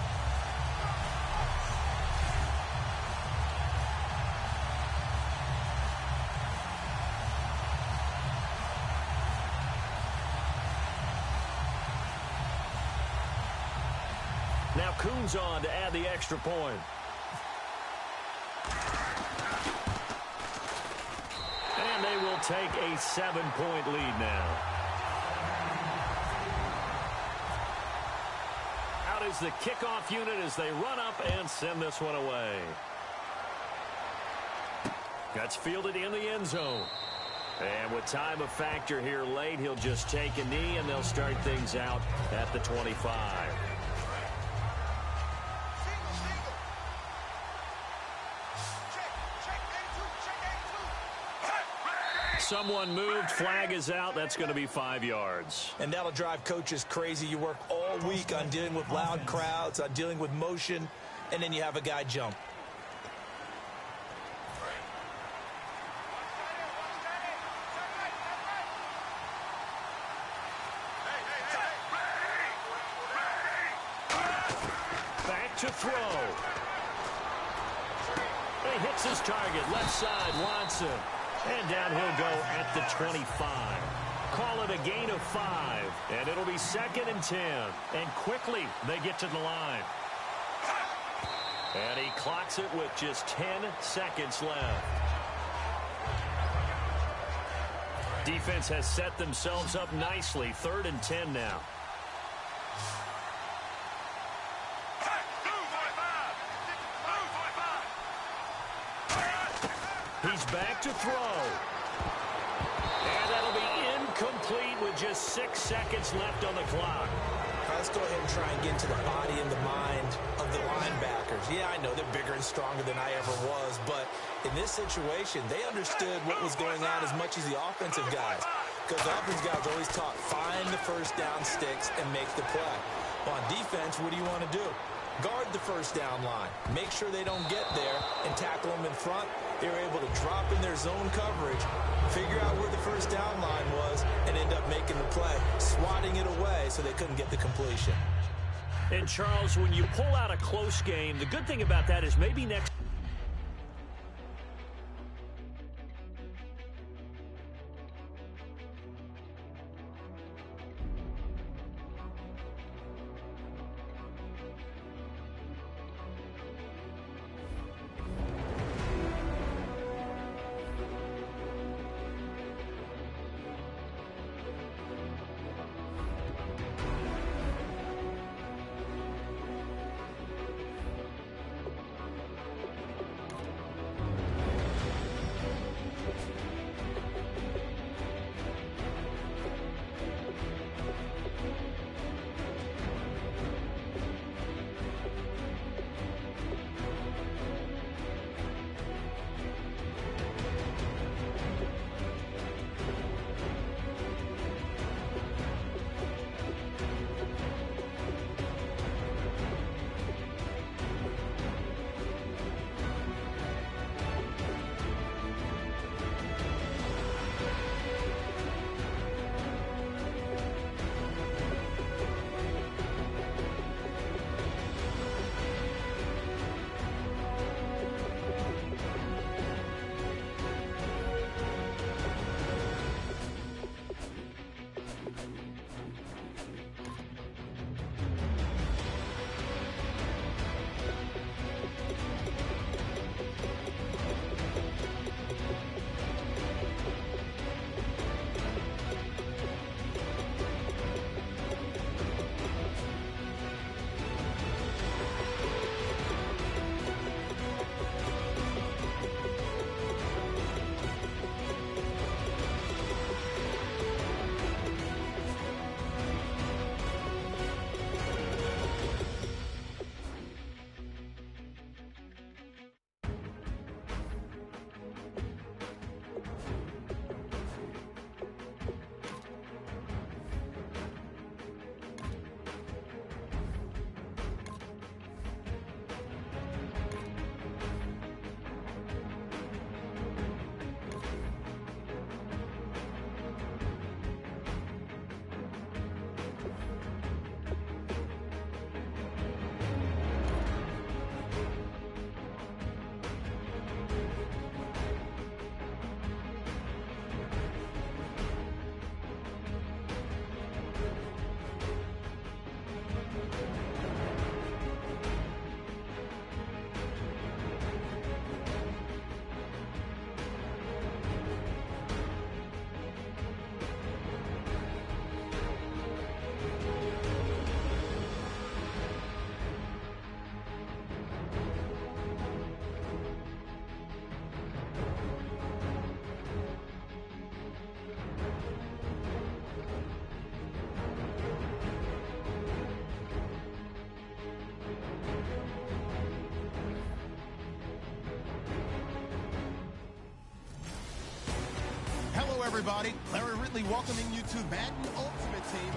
Now Kuhn's on to add the extra point. And they will take a 7-point lead now. Out is the kickoff unit as they run up and send this one away. That's fielded in the end zone. And with time a factor here late, he'll just take a knee and they'll start things out at the 25. Someone moved, flag is out. That's going to be 5 yards. And that'll drive coaches crazy. You work all week on dealing with loud crowds, on dealing with motion, and then you have a guy jump. Back to throw. He hits his target, left side, Watson. And down he'll go at the 25. Call it a gain of 5. And it'll be 2nd and 10. And quickly they get to the line. And he clocks it with just 10 seconds left. Defense has set themselves up nicely. 3rd and 10 now. He's back to throw. And that'll be incomplete with just 6 seconds left on the clock. Let's go ahead and try and get into the body and the mind of the linebackers. Yeah, I know they're bigger and stronger than I ever was, but in this situation, they understood what was going on as much as the offensive guys. Because the offensive guys always taught, find the first down sticks and make the play. Well, on defense, what do you want to do? Guard the first down line. Make sure they don't get there and tackle them in front. They were able to drop in their zone coverage, figure out where the first down line was, and end up making the play, swatting it away so they couldn't get the completion. And, Charles, when you pull out a close game, the good thing about that is maybe next everybody. Larry Ridley welcoming you to Madden Ultimate Team.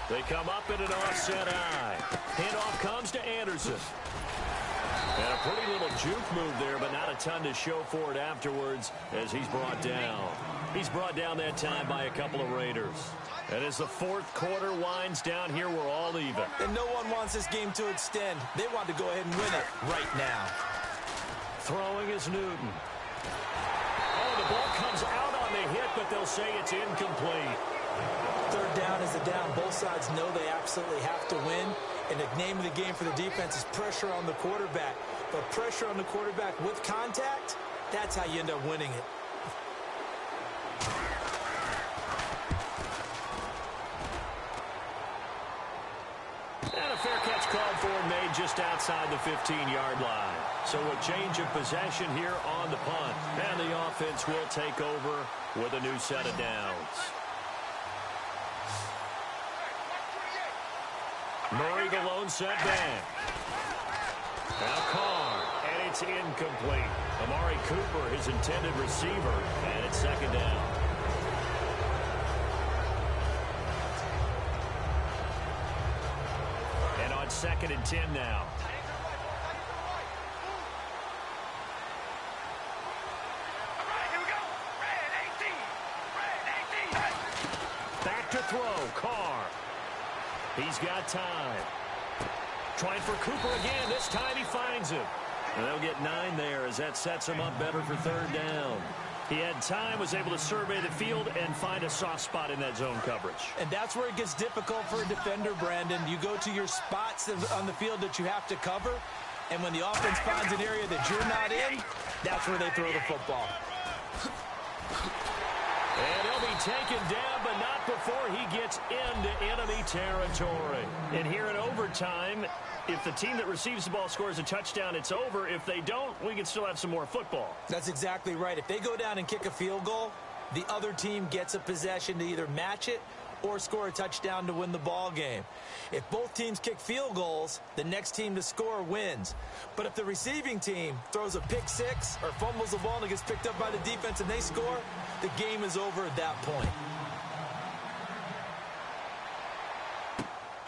They come up in an offset eye. Handoff comes to Anderson. And a pretty little juke move there, but not a ton to show for it afterwards as he's brought down. He's brought down that time by a couple of Raiders. And as the fourth quarter winds down here, we're all even. And no one wants this game to extend. They want to go ahead and win it right now. Throwing is Newton. Oh, the ball comes out on the hit, but they'll say it's incomplete. Third down is a down. Both sides know they absolutely have to win. And the name of the game for the defense is pressure on the quarterback. But pressure on the quarterback with contact, that's how you end up winning it. And a fair catch called for, made just outside the 15-yard line. So a change of possession here on the punt. And the offense will take over with a new set of downs. Murray, the lone setback. Now Carr, and it's incomplete. Amari Cooper, his intended receiver, and it's second down. And on 2nd and 10 now. Back to throw, Carr. He's got time. Trying for Cooper again. This time he finds him. And they'll get 9 there as that sets him up better for third down. He had time, was able to survey the field and find a soft spot in that zone coverage. And that's where it gets difficult for a defender, Brandon. You go to your spots on the field that you have to cover, and when the offense finds an area that you're not in, that's where they throw the football. And he'll be taken down, but not before he gets into enemy territory. And here in overtime, if the team that receives the ball scores a touchdown, it's over. If they don't, we can still have some more football. That's exactly right. If they go down and kick a field goal, the other team gets a possession to either match it or score a touchdown to win the ball game. If both teams kick field goals, the next team to score wins. But if the receiving team throws a pick six or fumbles the ball and it gets picked up by the defense and they score, the game is over at that point.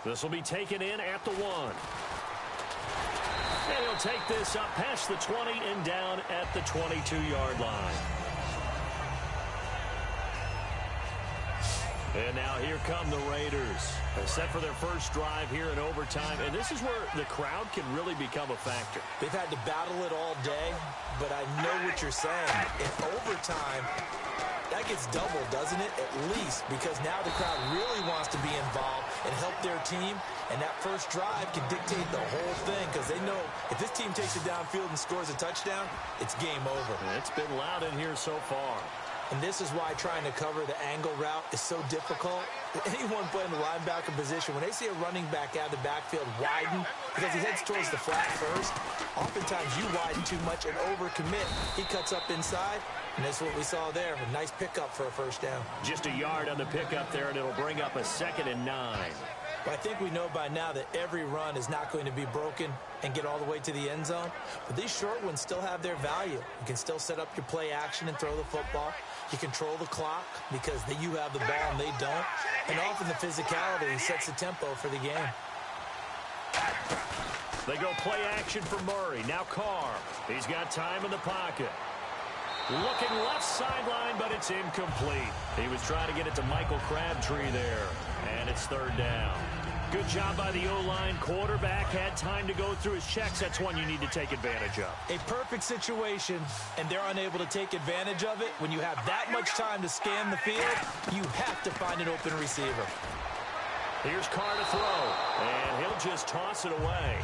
This will be taken in at the 1. And he'll take this up past the 20 and down at the 22-yard line. And now here come the Raiders. They're set for their first drive here in overtime. And this is where the crowd can really become a factor. They've had to battle it all day, but I know what you're saying. In overtime, that gets doubled, doesn't it? At least, because now the crowd really wants to be involved and help their team. And that first drive can dictate the whole thing because they know if this team takes it downfield and scores a touchdown, it's game over. And it's been loud in here so far. And this is why trying to cover the angle route is so difficult. Anyone playing the linebacker position, when they see a running back out of the backfield widen because he heads towards the flat first, oftentimes you widen too much and overcommit. He cuts up inside, and that's what we saw there. A nice pickup for a first down. Just a yard on the pickup there, and it'll bring up a 2nd and 9. But I think we know by now that every run is not going to be broken and get all the way to the end zone. But these short ones still have their value. You can still set up your play action and throw the football. You control the clock because you have the ball and they don't. And often the physicality sets the tempo for the game. They go play action for Murray. Now Carr. He's got time in the pocket. Looking left sideline, but it's incomplete. He was trying to get it to Michael Crabtree there. And it's third down. Good job by the O-line. Quarterback had time to go through his checks. That's one you need to take advantage of. A perfect situation, and they're unable to take advantage of it. When you have that much time to scan the field, you have to find an open receiver. Here's Carr to throw, and he'll just toss it away.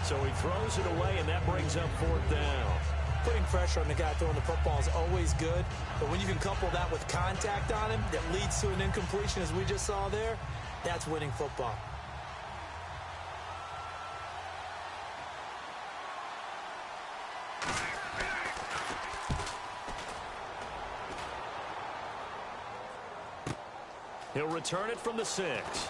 So he throws it away, and that brings up fourth down. Putting pressure on the guy throwing the football is always good, but when you can couple that with contact on him that leads to an incompletion, as we just saw there, that's winning football. He'll return it from the 6.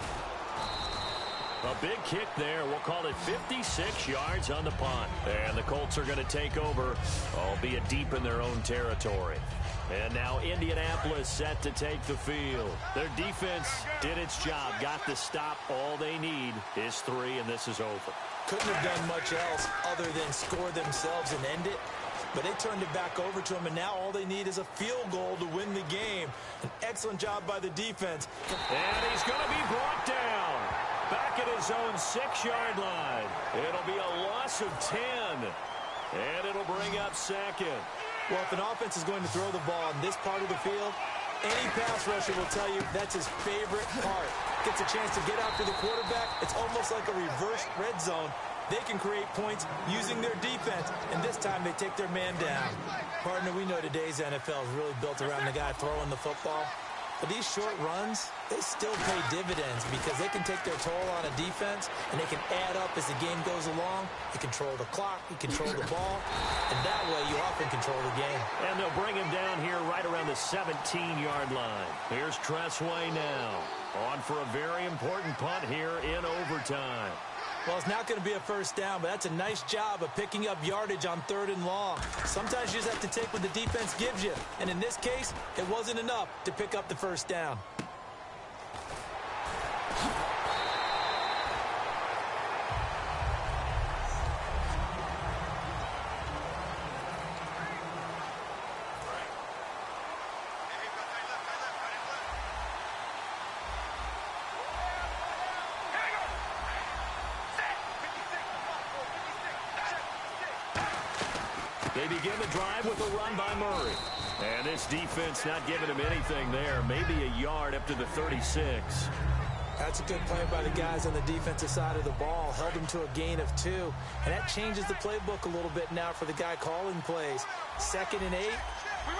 A big kick there. We'll call it 56 yards on the punt. And the Colts are going to take over, albeit deep in their own territory. And now Indianapolis set to take the field. Their defense did its job, got the stop. All they need is 3, and this is over. Couldn't have done much else other than score themselves and end it. But they turned it back over to him, and now all they need is a field goal to win the game. An excellent job by the defense. And he's going to be brought down. Back at his own 6-yard line. It'll be a loss of 10. And it'll bring up second. Well, if an offense is going to throw the ball in this part of the field, any pass rusher will tell you that's his favorite part. Gets a chance to get after the quarterback. It's almost like a reverse red zone. They can create points using their defense, and this time they take their man down. Partner, we know today's NFL is really built around the guy throwing the football. But these short runs, they still pay dividends because they can take their toll on a defense, and they can add up as the game goes along. You control the clock, you control the ball, and that way you often control the game. And they'll bring him down here right around the 17-yard line. Here's Tressway now. On for a very important punt here in overtime. Well, it's not going to be a first down, but that's a nice job of picking up yardage on 3rd and long. Sometimes you just have to take what the defense gives you. And in this case, it wasn't enough to pick up the first down. They begin the drive with a run by Murray. And this defense not giving him anything there. Maybe a yard up to the 36. That's a good play by the guys on the defensive side of the ball. Held him to a gain of 2. And that changes the playbook a little bit now for the guy calling plays. 2nd and 8.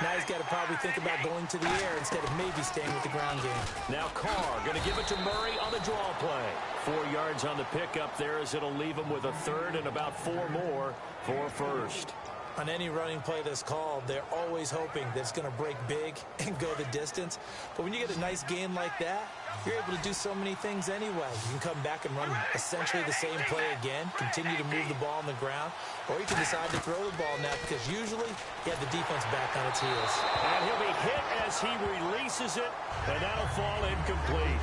Now he's got to probably think about going to the air instead of maybe staying with the ground game. Now Carr going to give it to Murray on the draw play. 4 yards on the pickup there as it'll leave him with a 3rd and about 4 more for first. On any running play that's called, they're always hoping that it's going to break big and go the distance. But when you get a nice gain like that, you're able to do so many things anyway. You can come back and run essentially the same play again, continue to move the ball on the ground, or you can decide to throw the ball now because usually you have the defense back on its heels. And he'll be hit as he releases it, and that'll fall incomplete.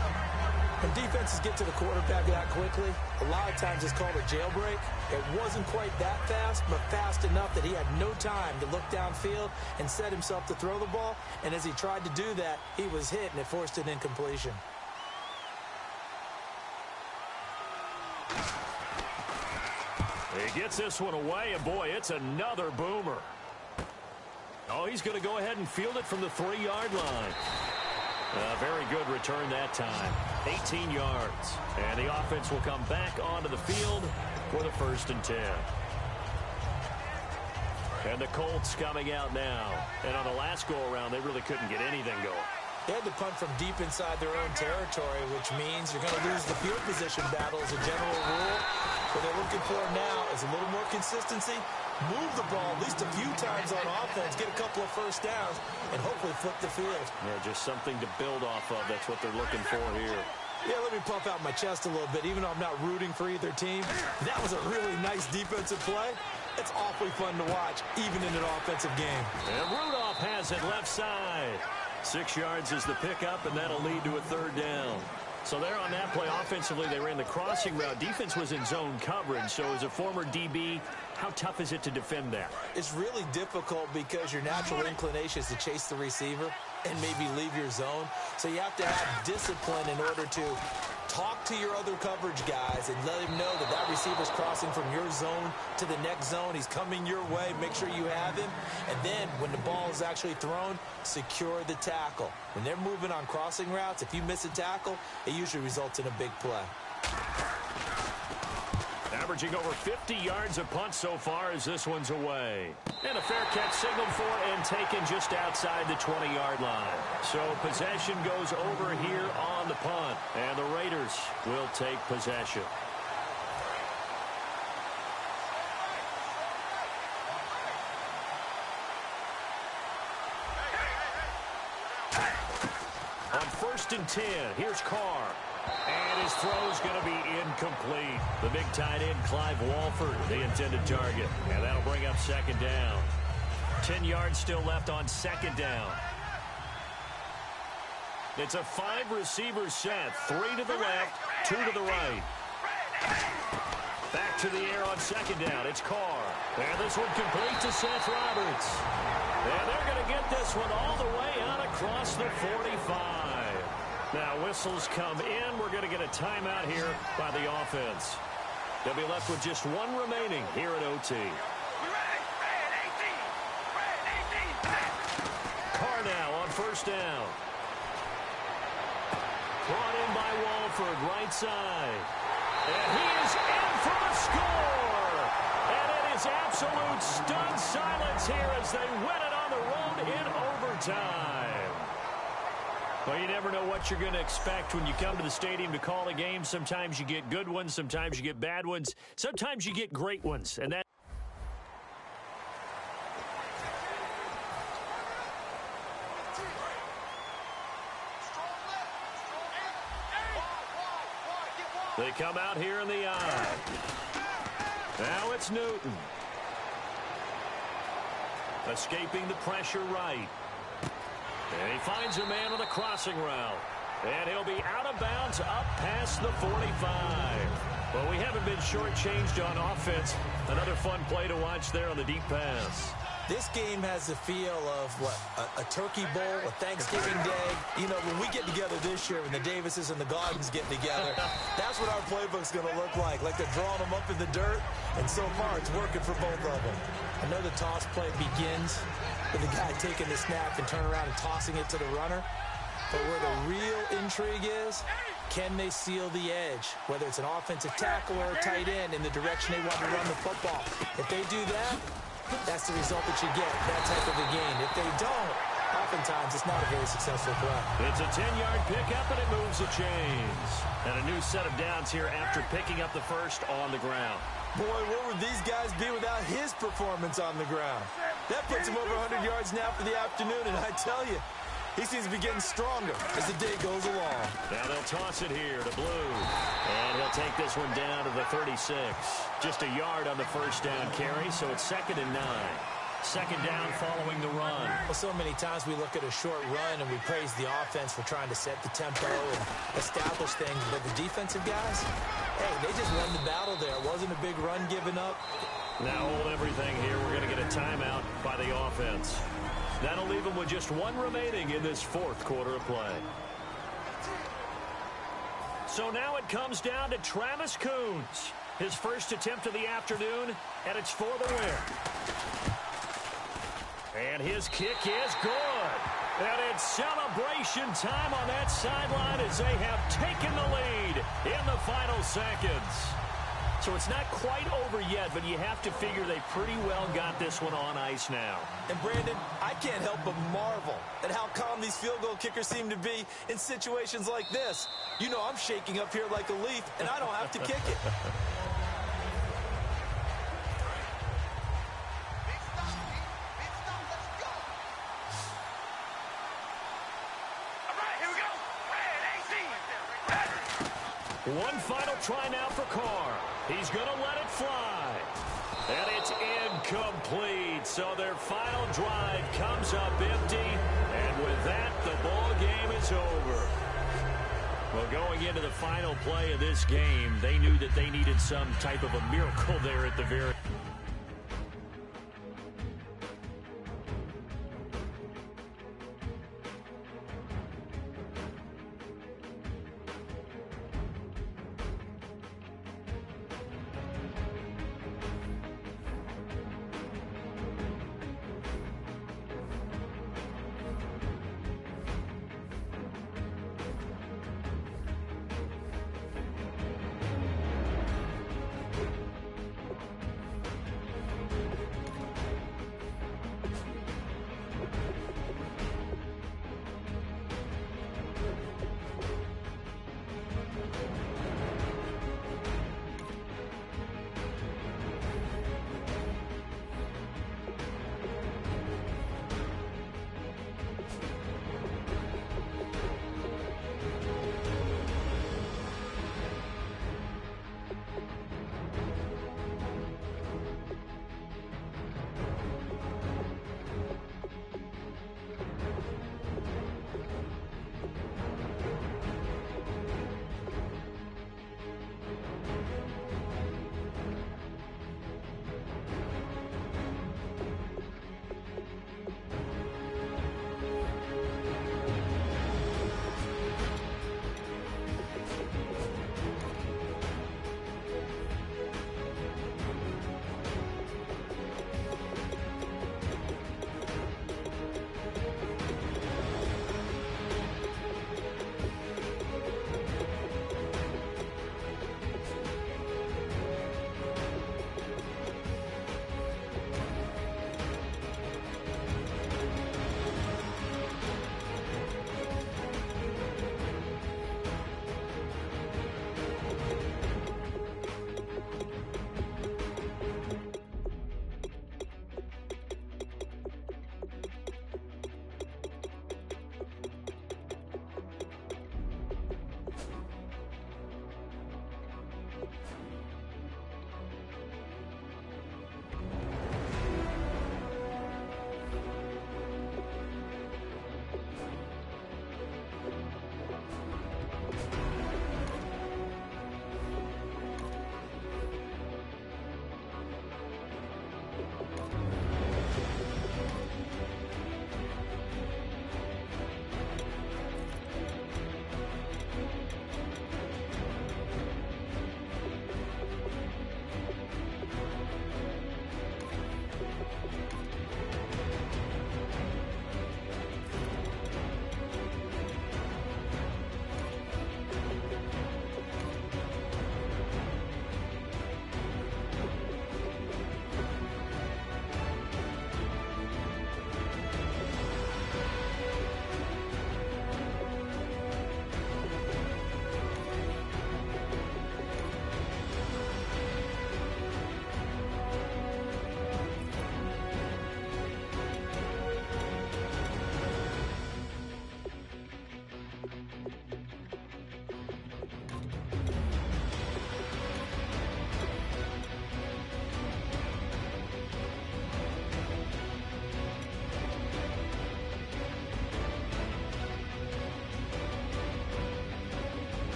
When defenses get to the quarterback that quickly, a lot of times it's called a jailbreak. It wasn't quite that fast, but fast enough that he had no time to look downfield and set himself to throw the ball. And as he tried to do that, he was hit, and it forced an incompletion. He gets this one away, and boy, it's another boomer. Oh, he's going to go ahead and field it from the 3-yard line. Very good return that time. 18 yards. And the offense will come back onto the field for the 1st and 10. And the Colts coming out now. And on the last go-around, they really couldn't get anything going. They had to punt from deep inside their own territory, which means you're going to lose the field position battle as a general rule. What they're looking for now is a little more consistency, move the ball at least a few times on offense, get a couple of first downs, and hopefully flip the field. Yeah, just something to build off of. That's what they're looking for here. Yeah, let me puff out my chest a little bit, even though I'm not rooting for either team. That was a really nice defensive play. It's awfully fun to watch, even in an offensive game. And Rudolph has it left side. 6 yards is the pickup, and that'll lead to a 3rd down. So there on that play, offensively, they ran the crossing route. Defense was in zone coverage. So as a former DB, how tough is it to defend that? It's really difficult because your natural inclination is to chase the receiver and maybe leave your zone. So you have to have discipline in order to talk to your other coverage guys and let him know that that receiver's crossing from your zone to the next zone. He's coming your way. Make sure you have him. And then when the ball is actually thrown, secure the tackle. When they're moving on crossing routes, if you miss a tackle, it usually results in a big play. Averaging over 50 yards a punt so far as this one's away. And a fair catch signaled for and taken just outside the 20-yard line. So possession goes over here on the punt. And the Raiders will take possession. On 1st 1st and 10. Here's Carr. And his throw's going to be incomplete. The big tight end, Clive Walford, the intended target. And that'll bring up 2nd down. 10 yards still left on 2nd down. It's a 5-receiver set. 3 to the left, 2 to the right. Back to the air on 2nd down. It's Carr. And this one complete to Seth Roberts. And they're going to get this one all the way out across the 45. Now whistles come in. We're going to get a timeout here by the offense. They'll be left with just 1 remaining here at OT. Carr now on 1st down. Brought in by Walford, right side. And he is in for the score. And it is absolute stunned silence here as they win it on the road in overtime. Well, you never know what you're going to expect when you come to the stadium to call a game. Sometimes you get good ones. Sometimes you get bad ones. Sometimes you get great ones. And that. They come out here in the eye. Now it's Newton. Escaping the pressure right. And he finds a man on a crossing route. And he'll be out of bounds up past the 45. Well, we haven't been shortchanged on offense. Another fun play to watch there on the deep pass. This game has the feel of, what, a turkey bowl, a Thanksgiving day. You know, when we get together this year, when the Davises and the Gardens get together, that's what our playbook's going to look like. Like they're drawing them up in the dirt, and so far it's working for both of them. I know the toss play begins with the guy taking the snap and turning around and tossing it to the runner. But where the real intrigue is, can they seal the edge, whether it's an offensive tackle or a tight end, in the direction they want to run the football. If they do that, that's the result that you get, that type of a game. If they don't, oftentimes it's not a very successful play. It's a 10-yard pickup, and it moves the chains. And a new set of downs here after picking up the first on the ground. Boy, where would these guys be without his performance on the ground? That puts him over 100 yards now for the afternoon, and I tell you, he seems to be getting stronger as the day goes along. Now they'll toss it here to Blue. And he'll take this one down to the 36. Just a yard on the first down carry, so it's 2nd and 9. 2nd down following the run. Well, so many times we look at a short run and we praise the offense for trying to set the tempo and establish things. But the defensive guys, hey, they just won the battle there. It wasn't a big run given up. Now hold everything here. We're going to get a timeout by the offense. That'll leave them with just 1 remaining in this 4th quarter of play. So now it comes down to Travis Coons. His first attempt of the afternoon, and it's for the win. And his kick is good. And it's celebration time on that sideline as they have taken the lead in the final seconds. So it's not quite over yet, but you have to figure they pretty well got this one on ice now. And Brandon, I can't help but marvel at how calm these field goal kickers seem to be in situations like this. You know I'm shaking up here like a leaf, and I don't have to kick it. One final try now for Carr. He's going to let it fly. And it's incomplete. So their final drive comes up empty. And with that, the ball game is over. Well, going into the final play of this game, they knew that they needed some type of a miracle there at the very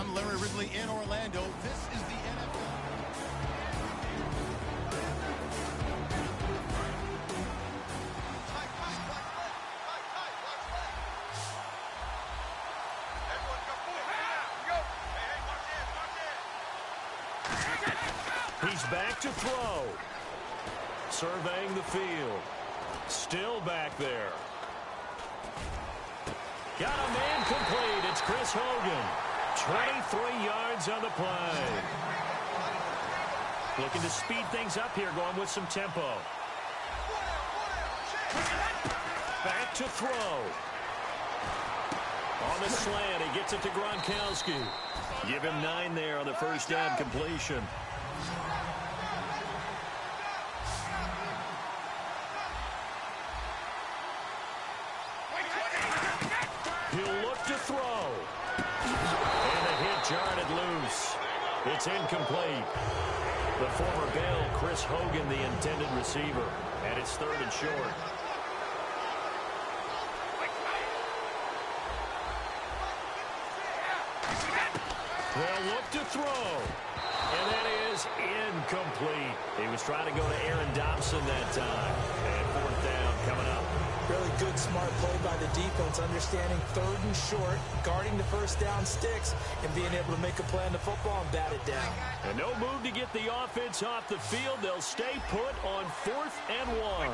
I'm Larry Ridley in Orlando. This is the NFL. He's back to throw. Surveying the field. Still back there. Got a man complete. It's Chris Hogan. 23 yards on the play. Looking to speed things up here, going with some tempo. Back to throw. On the slant, he gets it to Gronkowski. Give him 9 there on the first down completion. He'll look to throw. And the hit jarred it loose. It's incomplete. The former Bell, Chris Hogan, the intended receiver. And it's 3rd and short. They'll look to throw. And that is incomplete. He was trying to go to Aaron Dobson that time. And 4th down coming up. Really good, smart play by the defense, understanding 3rd and short, guarding the first down sticks, and being able to make a play on the football and bat it down. And no move to get the offense off the field. They'll stay put on 4th and 1.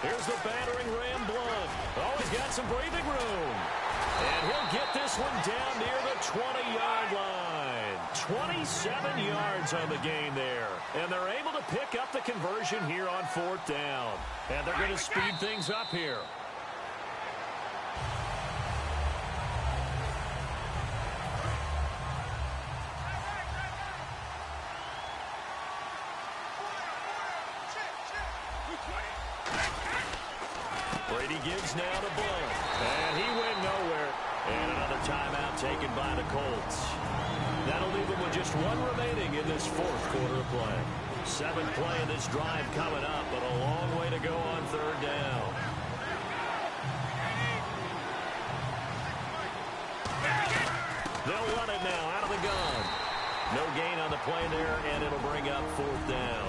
Here's the battering Ram Blunt. Oh, he's got some breathing room. And he'll get this one down near the 20-yard line. 27 yards on the game there. And they're able to pick up the conversion here on 4th down. And they're going to speed things up here. Brady gives now to Blunt. And he went nowhere. And another timeout taken by the Colts. That'll leave them with just 1 remaining in this 4th quarter of play. 7th play of this drive coming up, but a long way to go on 3rd down. They'll run it now out of the gun. No gain on the play there, and it'll bring up 4th down.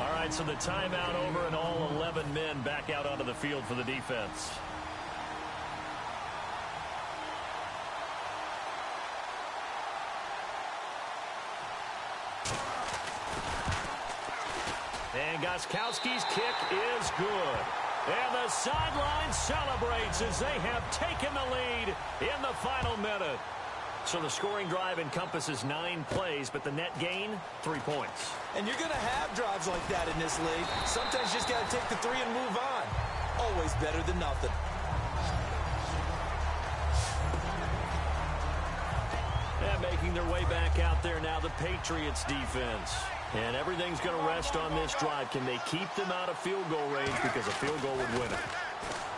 All right, so the timeout over and all 11 men back out onto the field for the defense. And Gostkowski's kick is good. And the sideline celebrates as they have taken the lead in the final minute. So the scoring drive encompasses 9 plays, but the net gain, 3 points. And you're going to have drives like that in this league. Sometimes you just got to take the 3 and move on. Always better than nothing. And making their way back out there now, the Patriots defense. And everything's going to rest on this drive. Can they keep them out of field goal range, because a field goal would win it?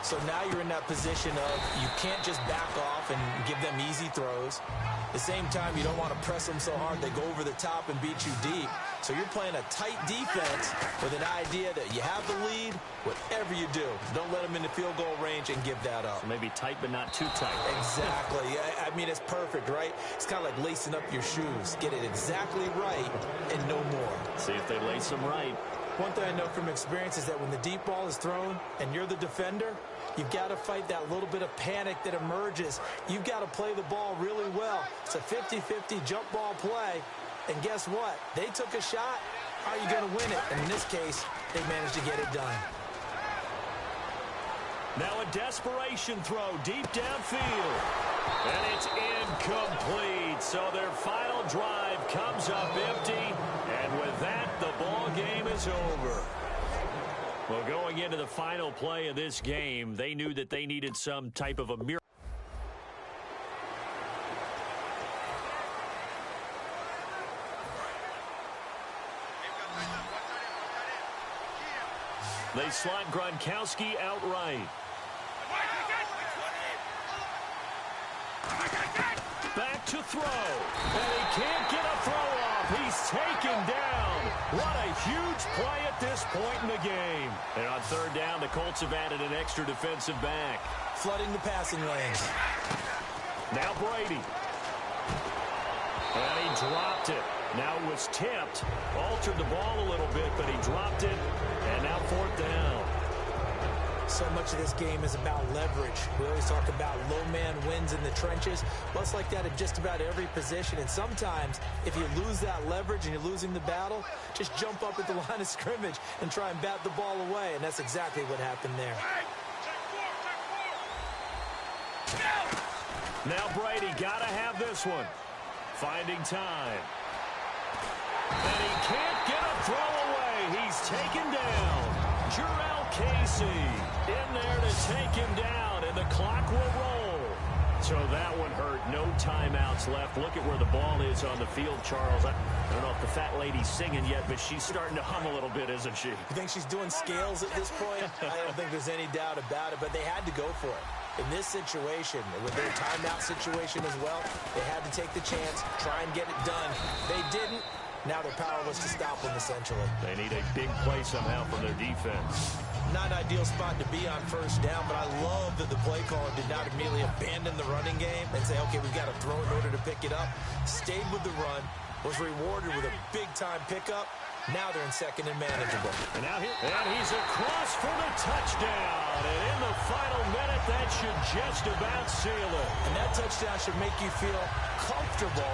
So now you're in that position of you can't just back off and give them easy throws. At the same time, you don't want to press them so hard they go over the top and beat you deep. So you're playing a tight defense with an idea that you have the lead. Whatever you do, don't let them in the field goal range and give that up. So maybe tight but not too tight. Exactly. I mean, it's perfect, right? It's kind of like lacing up your shoes. Get it exactly right and no more. See if they lace them right. One thing I know from experience is that when the deep ball is thrown and you're the defender, you've got to fight that little bit of panic that emerges. You've got to play the ball really well. It's a 50-50 jump ball play. And guess what? They took a shot. How are you going to win it? And in this case, they managed to get it done. Now a desperation throw deep downfield. And it's incomplete. So their final drive comes up empty. And with that, the ball game is over. Well, going into the final play of this game, they knew that they needed some type of a miracle. They slot Gronkowski outright. Back to throw. And he can't get a throw off. He's taken down. What a huge play at this point in the game. And on 3rd down, the Colts have added an extra defensive back. flooding the passing lanes. Now Brady. And he dropped it. Now it was tipped. Altered the ball a little bit, but he dropped it. And now 4th down. So much of this game is about leverage. We always talk about low man wins in the trenches. Well, it's like that at just about every position. And sometimes, if you lose that leverage and you're losing the battle, just jump up at the line of scrimmage and try and bat the ball away. And that's exactly what happened there. Now Brady got to have this one. Finding time. And he can't get a throw away. He's taken down. Jarrell Casey in there to take him down, and the clock will roll. So that one hurt. No timeouts left. Look at where the ball is on the field, Charles. I don't know if the fat lady's singing yet, but she's starting to hum a little bit, isn't she? You think she's doing scales at this point? I don't think there's any doubt about it, but they had to go for it. In this situation, with their timeout situation as well, they had to take the chance, try and get it done. They didn't. Now they're powerless to stop them, essentially. They need a big play somehow from their defense. Not an ideal spot to be on 1st down, but I love that the play caller did not immediately abandon the running game and say, okay, we've got to throw in order to pick it up. Stayed with the run, was rewarded with a big-time pickup. Now they're in 2nd and manageable. And now he's across for the touchdown. And in the final minute, that should just about seal it. And that touchdown should make you feel comfortable.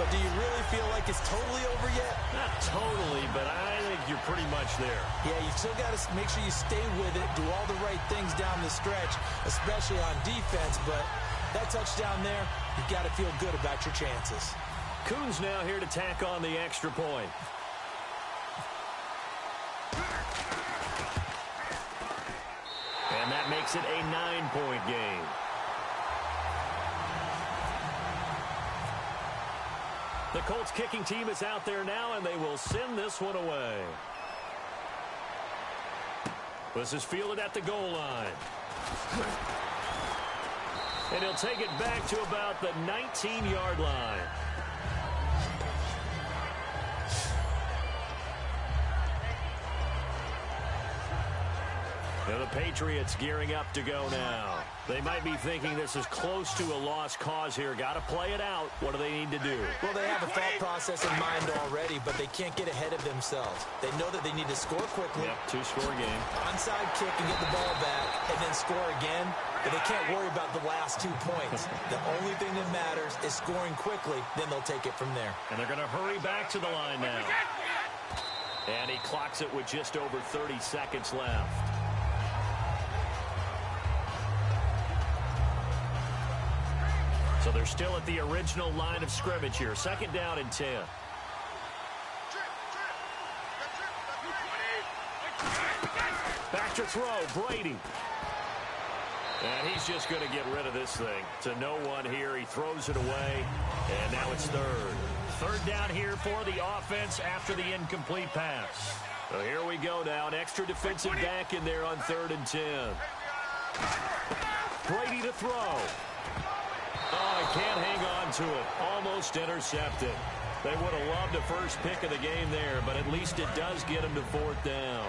But do you really feel like it's totally over yet? Not totally, but I think you're pretty much there. Yeah, you still got to make sure you stay with it, do all the right things down the stretch, especially on defense. But that touchdown there, you've got to feel good about your chances. Coons now here to tack on the extra point. And that makes it a 9-point game. The Colts kicking team is out there now, and they will send this one away. This is fielded at the goal line. And he'll take it back to about the 19-yard line. Now the Patriots gearing up to go now. They might be thinking this is close to a lost cause here. Got to play it out. What do they need to do? Well, they have a thought process in mind already, but they can't get ahead of themselves. They know that they need to score quickly. Yep, 2-score game. Onside kick and get the ball back, and then score again. But they can't worry about the last 2 points. The only thing that matters is scoring quickly. Then they'll take it from there. And they're going to hurry back to the line now. And he clocks it with just over 30 seconds left. So they're still at the original line of scrimmage here. 2nd down and 10. Back to throw, Brady. And he's just going to get rid of this thing. To no one here. He throws it away. And now it's 3rd. 3rd down here for the offense after the incomplete pass. So here we go now. An extra defensive back in there on 3rd and 10. Brady to throw. Oh, he can't hang on to it. Almost intercepted. They would have loved a first pick of the game there, but at least it does get them to 4th down.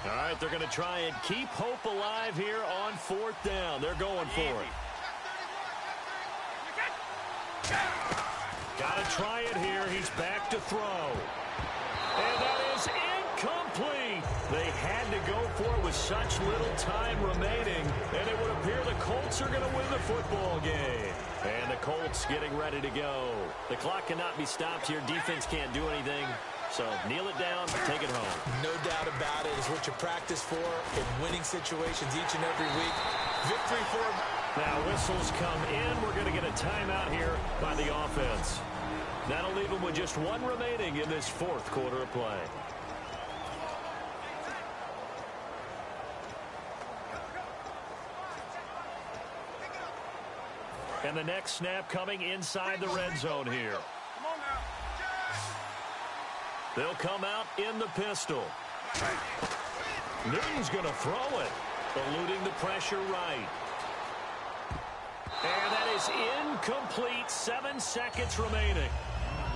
All right, they're going to try and keep hope alive here on 4th down. They're going for it. Got to try it here. He's back to throw. And that is incomplete. They had to go for it with such little time remaining, and it would appear the Colts are going to win the football game. And the Colts getting ready to go. The clock cannot be stopped here. Defense can't do anything. So kneel it down, take it home. No doubt about it. It's what you practice for in winning situations each and every week. Victory for them. Now whistles come in. We're going to get a timeout here by the offense. That'll leave them with just one remaining in this 4th quarter of play. And the next snap coming inside the red zone here. They'll come out in the pistol. Newton's going to throw it, eluding the pressure right. And that is incomplete. 7 seconds remaining.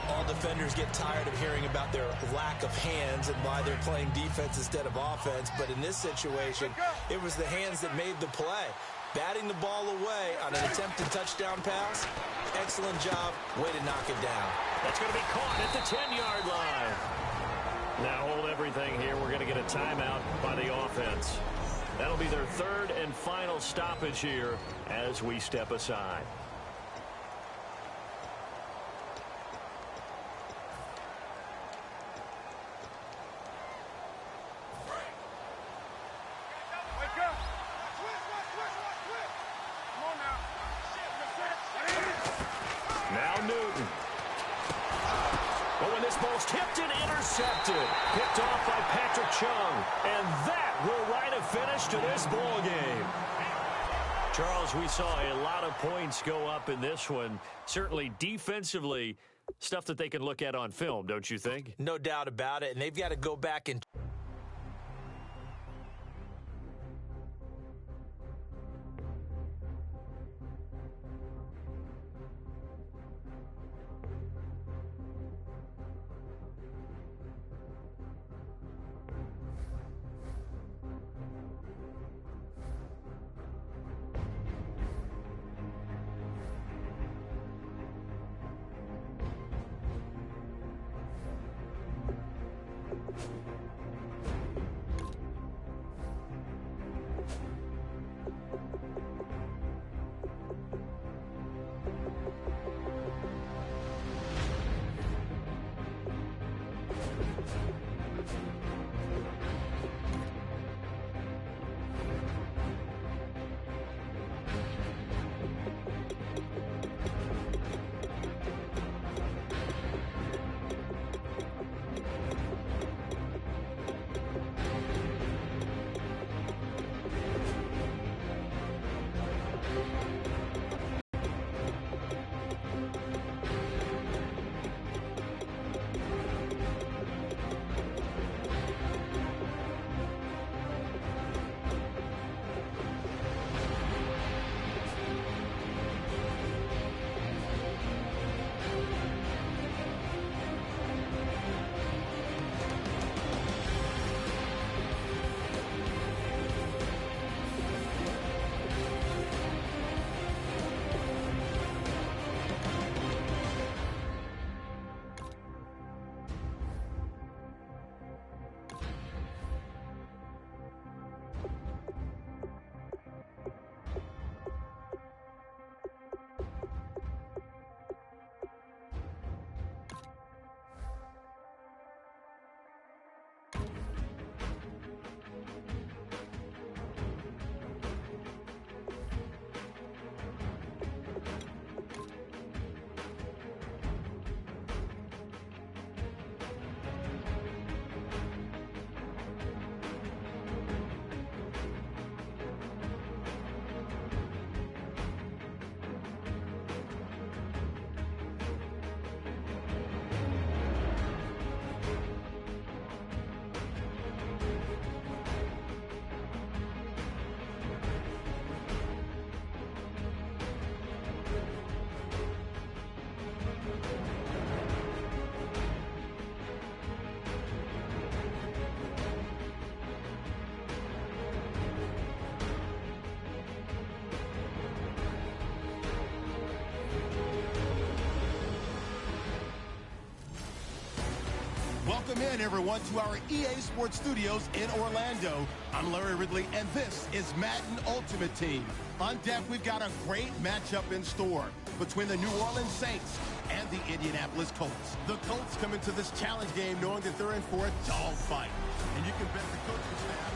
All defenders get tired of hearing about their lack of hands and why they're playing defense instead of offense. But in this situation, it was the hands that made the play. Batting the ball away on an attempted touchdown pass. Excellent job. Way to knock it down. That's going to be caught at the 10-yard line. Now hold everything here. We're going to get a timeout by the offense. That'll be their third and final stoppage here as we step aside. Now Newton. Oh, and this ball's tipped and intercepted. Picked off by Patrick Chung. And that will write a finish to this ball game. Charles, we saw a lot of points go up in this one. Certainly defensively, stuff that they can look at on film, don't you think? No doubt about it. And they've got to go back and Welcome in, everyone, to our EA Sports Studios in Orlando. I'm Larry Ridley, and this is Madden Ultimate Team. On deck, we've got a great matchup in store between the New Orleans Saints and the Indianapolis Colts. The Colts come into this challenge game knowing that they're in for a dogfight, and you can bet the coaching staff.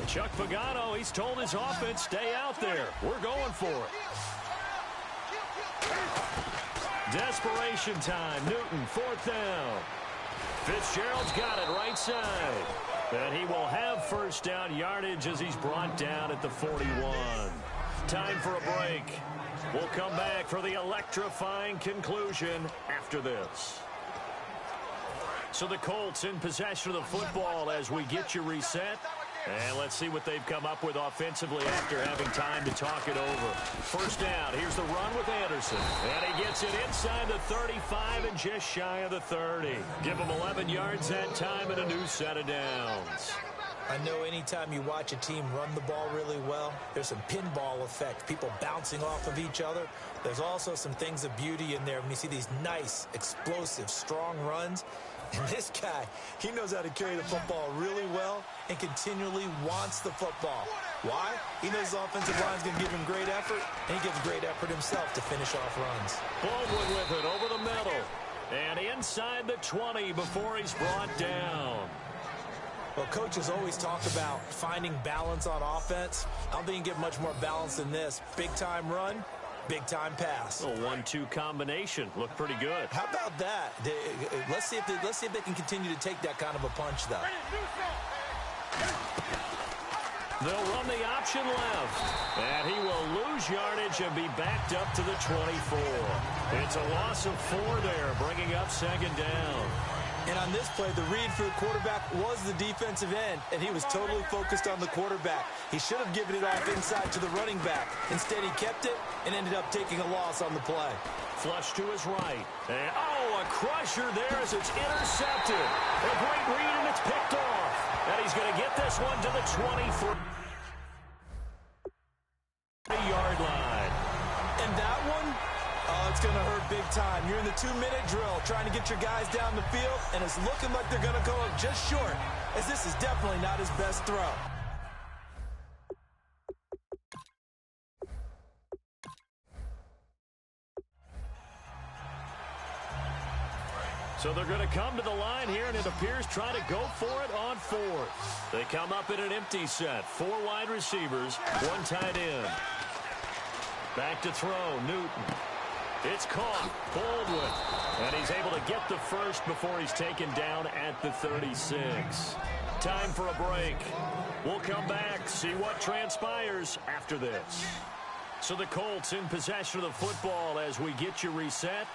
Chuck Pagano, he's told his offense, stay out there. We're going for it. Desperation time. Newton, fourth down. Fitzgerald's got it right side. And he will have first down yardage as he's brought down at the 41. Time for a break. We'll come back for the electrifying conclusion after this. So the Colts in possession of the football as we get you reset. And let's see what they've come up with offensively after having time to talk it over. First down, here's the run with Anderson. And he gets it inside the 35 and just shy of the 30. Give him 11 yards that time and a new set of downs. I know anytime you watch a team run the ball really well, there's some pinball effect, people bouncing off of each other. There's also some things of beauty in there when you see these nice, explosive, strong runs. And this guy, he knows how to carry the football really well and continually wants the football. Why? He knows the offensive line's going to give him great effort, and he gives great effort himself to finish off runs. Baldwin with it over the middle. And inside the 20 before he's brought down. Well, coaches always talk about finding balance on offense. I don't think you get much more balance than this. Big-time run, big-time pass. A 1-2 combination. Looked pretty good. How about that? Let's see if they can continue to take that kind of a punch, though. They'll run the option left. And he will lose yardage and be backed up to the 24. It's a loss of 4 there, bringing up second down. And on this play, the read for the quarterback was the defensive end, and he was totally focused on the quarterback. He should have given it off inside to the running back. Instead, he kept it and ended up taking a loss on the play. Flush to his right. And, a crusher there as it's intercepted. A great read, and it's picked off. And he's going to get this one to the 23-yard line. And that one, it's going to hurt big time. You're in the 2-minute drill trying to get your guys down the field, and it's looking like they're going to go up just short, as this is definitely not his best throw. So they're going to come to the line here, and it appears trying to go for it on 4th. They come up in an empty set. 4 wide receivers, 1 tight end. Back to throw, Newton. It's caught, Baldwin, and he's able to get the first before he's taken down at the 36. Time for a break. We'll come back, see what transpires after this. So the Colts in possession of the football as we get you reset.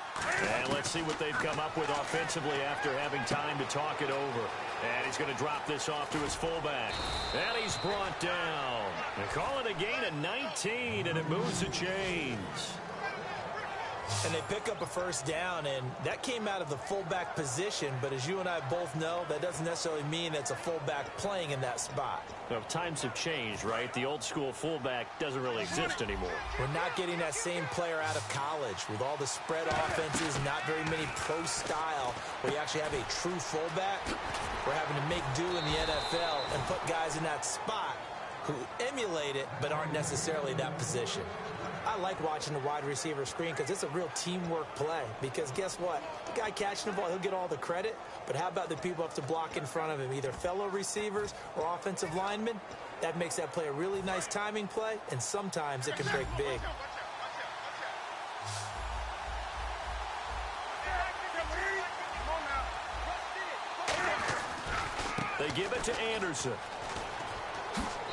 And let's see what they've come up with offensively after having time to talk it over. And he's going to drop this off to his fullback. And he's brought down. They call it a gain of 19, and it moves the chains. And they pick up a first down, and that came out of the fullback position. But as you and I both know, that doesn't necessarily mean it's a fullback playing in that spot. Well, times have changed, right? The old school fullback doesn't really exist anymore. We're not getting that same player out of college with all the spread offenses, not very many pro style, where you actually have a true fullback. We're having to make do in the NFL and put guys in that spot who emulate it but aren't necessarily that position. I like watching the wide receiver screen because it's a real teamwork play. Because guess what? The guy catching the ball, he'll get all the credit. But how about the people up to block in front of him, either fellow receivers or offensive linemen? That makes that play a really nice timing play, and sometimes it can break big. They give it to Anderson.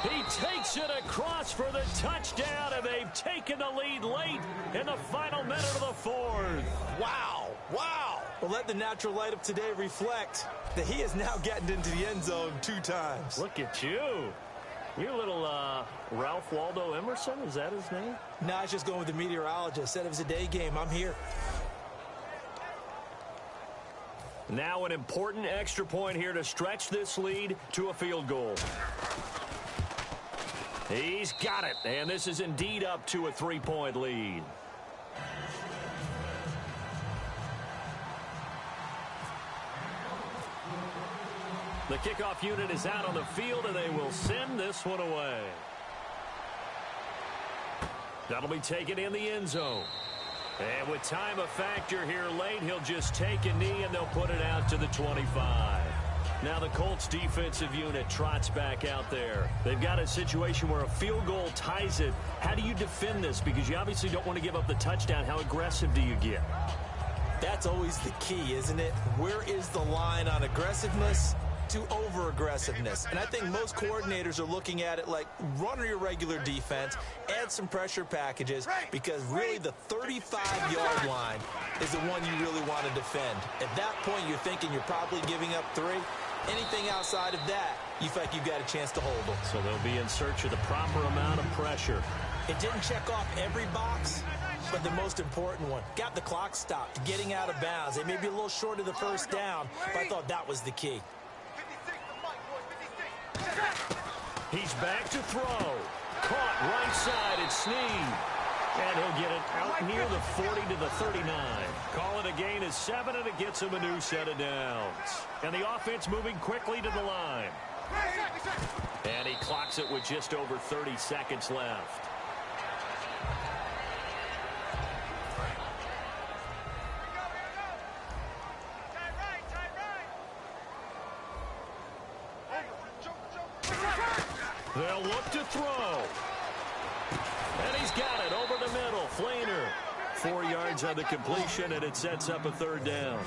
He takes it across for the touchdown, and they've taken the lead late in the final minute of the 4th. Wow. Wow. Well, let the natural light of today reflect that he is now getting into the end zone 2 times. Look at you. You're a little Ralph Waldo Emerson. Is that his name? No, I was just going with the meteorologist. Said it was a day game. I'm here. Now an important extra point here to stretch this lead to a field goal. He's got it, and this is indeed up to a 3-point lead. The kickoff unit is out on the field, and they will send this one away. That'll be taken in the end zone. And with time a factor here late, he'll just take a knee, and they'll put it out to the 25. Now the Colts defensive unit trots back out there. They've got a situation where a field goal ties it. How do you defend this? Because you obviously don't want to give up the touchdown. How aggressive do you get? That's always the key, isn't it? Where is the line on aggressiveness to over-aggressiveness? And I think most coordinators are looking at it like run your regular defense, add some pressure packages, because really the 35-yard line is the one you really want to defend. At that point, you're thinking you're probably giving up 3. Anything outside of that, you feel like you've got a chance to hold them. So they'll be in search of the proper amount of pressure. It didn't check off every box, but the most important one. Got the clock stopped, getting out of bounds. They may be a little short of the first down, but I thought that was the key. He's back to throw. Caught right side, it's Snead. And he'll get it out near the 40 to the 39. Call it a gain of 7, and it gets him a new set of downs. And the offense moving quickly to the line. And he clocks it with just over 30 seconds left. They'll look to throw. And he's got it over the middle. Flainer. 4 yards on the completion, and it sets up a third down.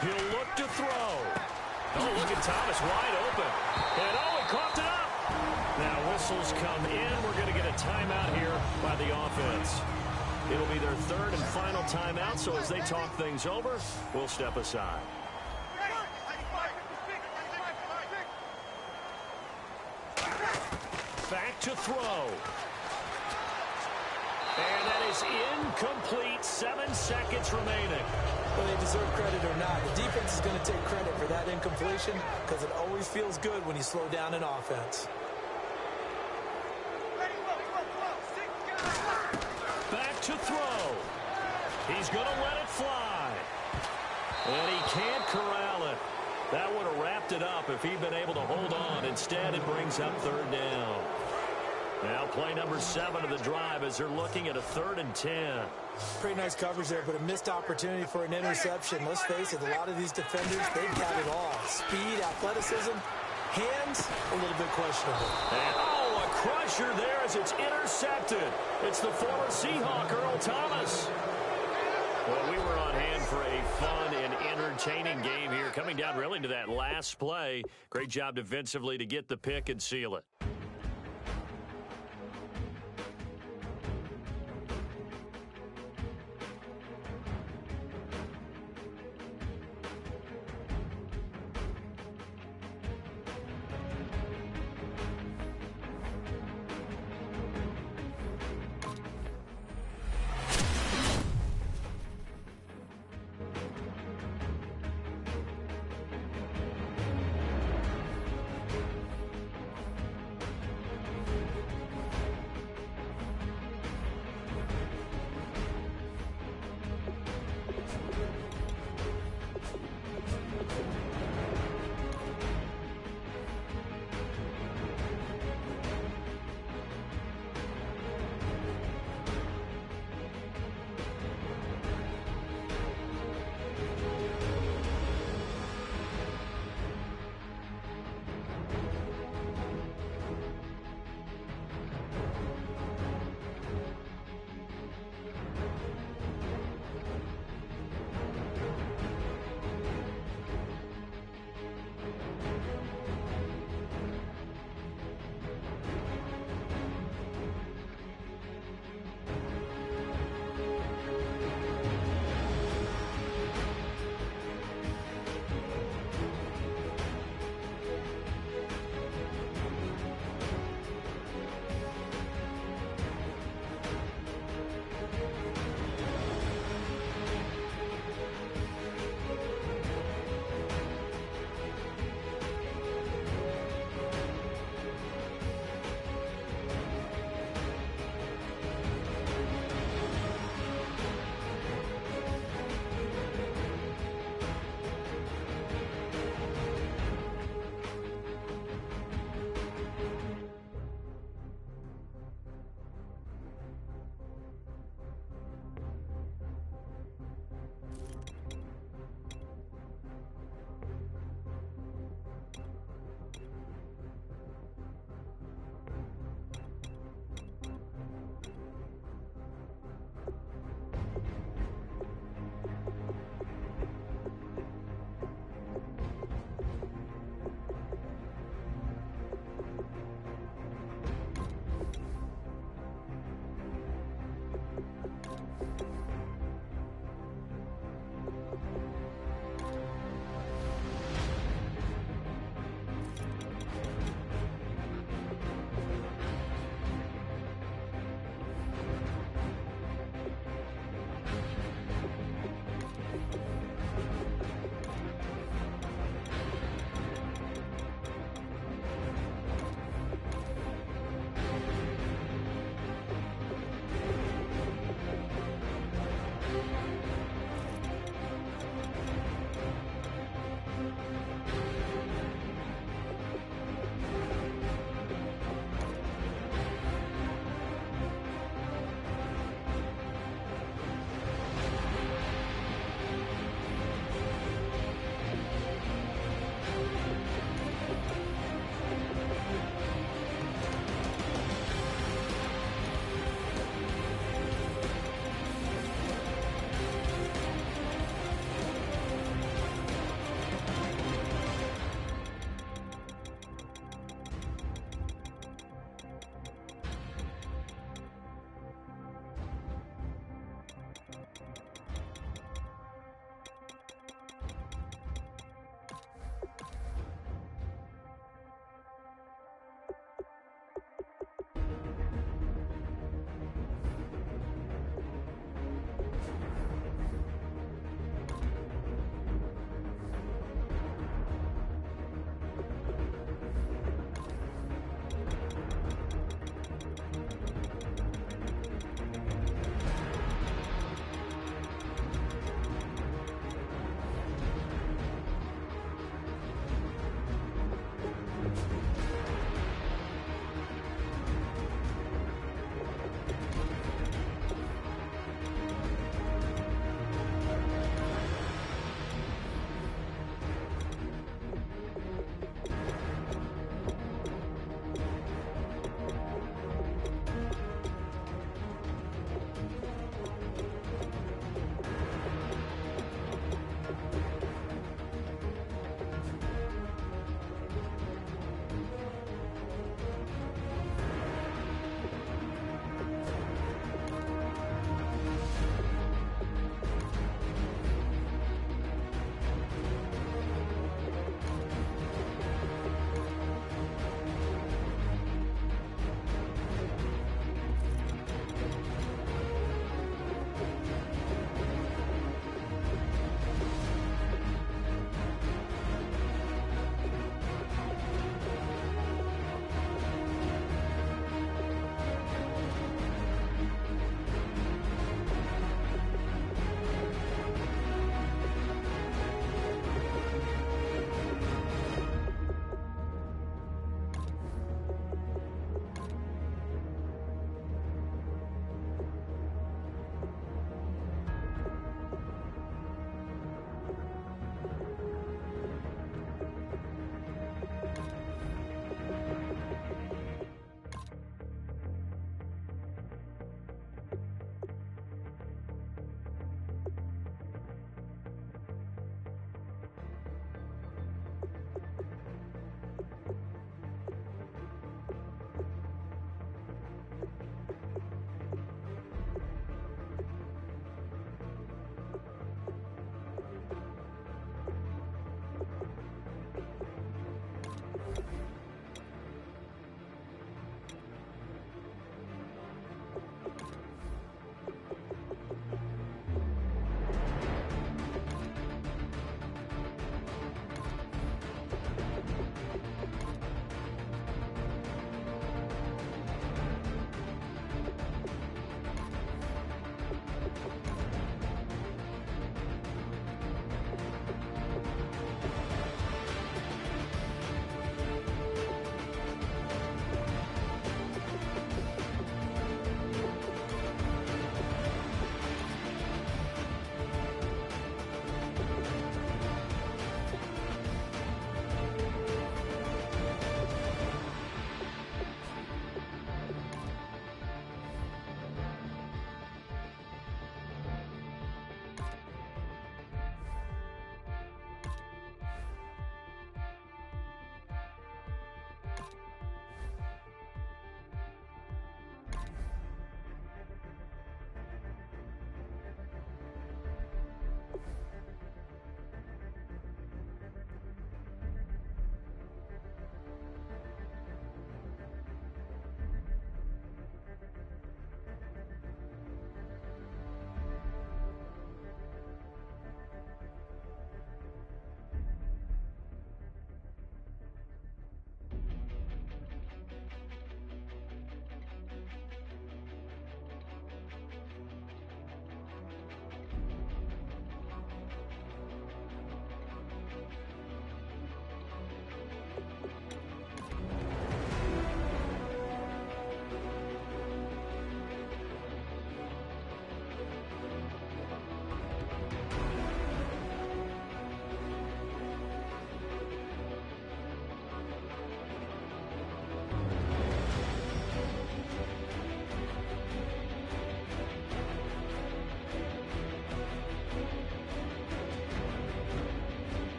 He'll look to throw. Oh, look at Thomas wide open. And oh, he coughed it up. Now whistles come in. We're going to get a timeout here by the offense. It'll be their third and final timeout, so as they talk things over, we'll step aside. Back to throw. And that is incomplete. 7 seconds remaining. Whether they deserve credit or not, the defense is going to take credit for that incompletion because it always feels good when you slow down an offense. Back to throw. He's going to let it fly. And he can't corral it. That would have wrapped it up if he'd been able to hold on. Instead, it brings up third down. Now play number 7 of the drive as they're looking at a 3rd and 10. Pretty nice coverage there, but a missed opportunity for an interception. Let's face it, a lot of these defenders, they've got it all. Speed, athleticism, hands, a little bit questionable. And, oh, a crusher there as it's intercepted. It's the former Seahawk, Earl Thomas. Well, we were on hand for a fun and entertaining game here, coming down really to that last play. Great job defensively to get the pick and seal it.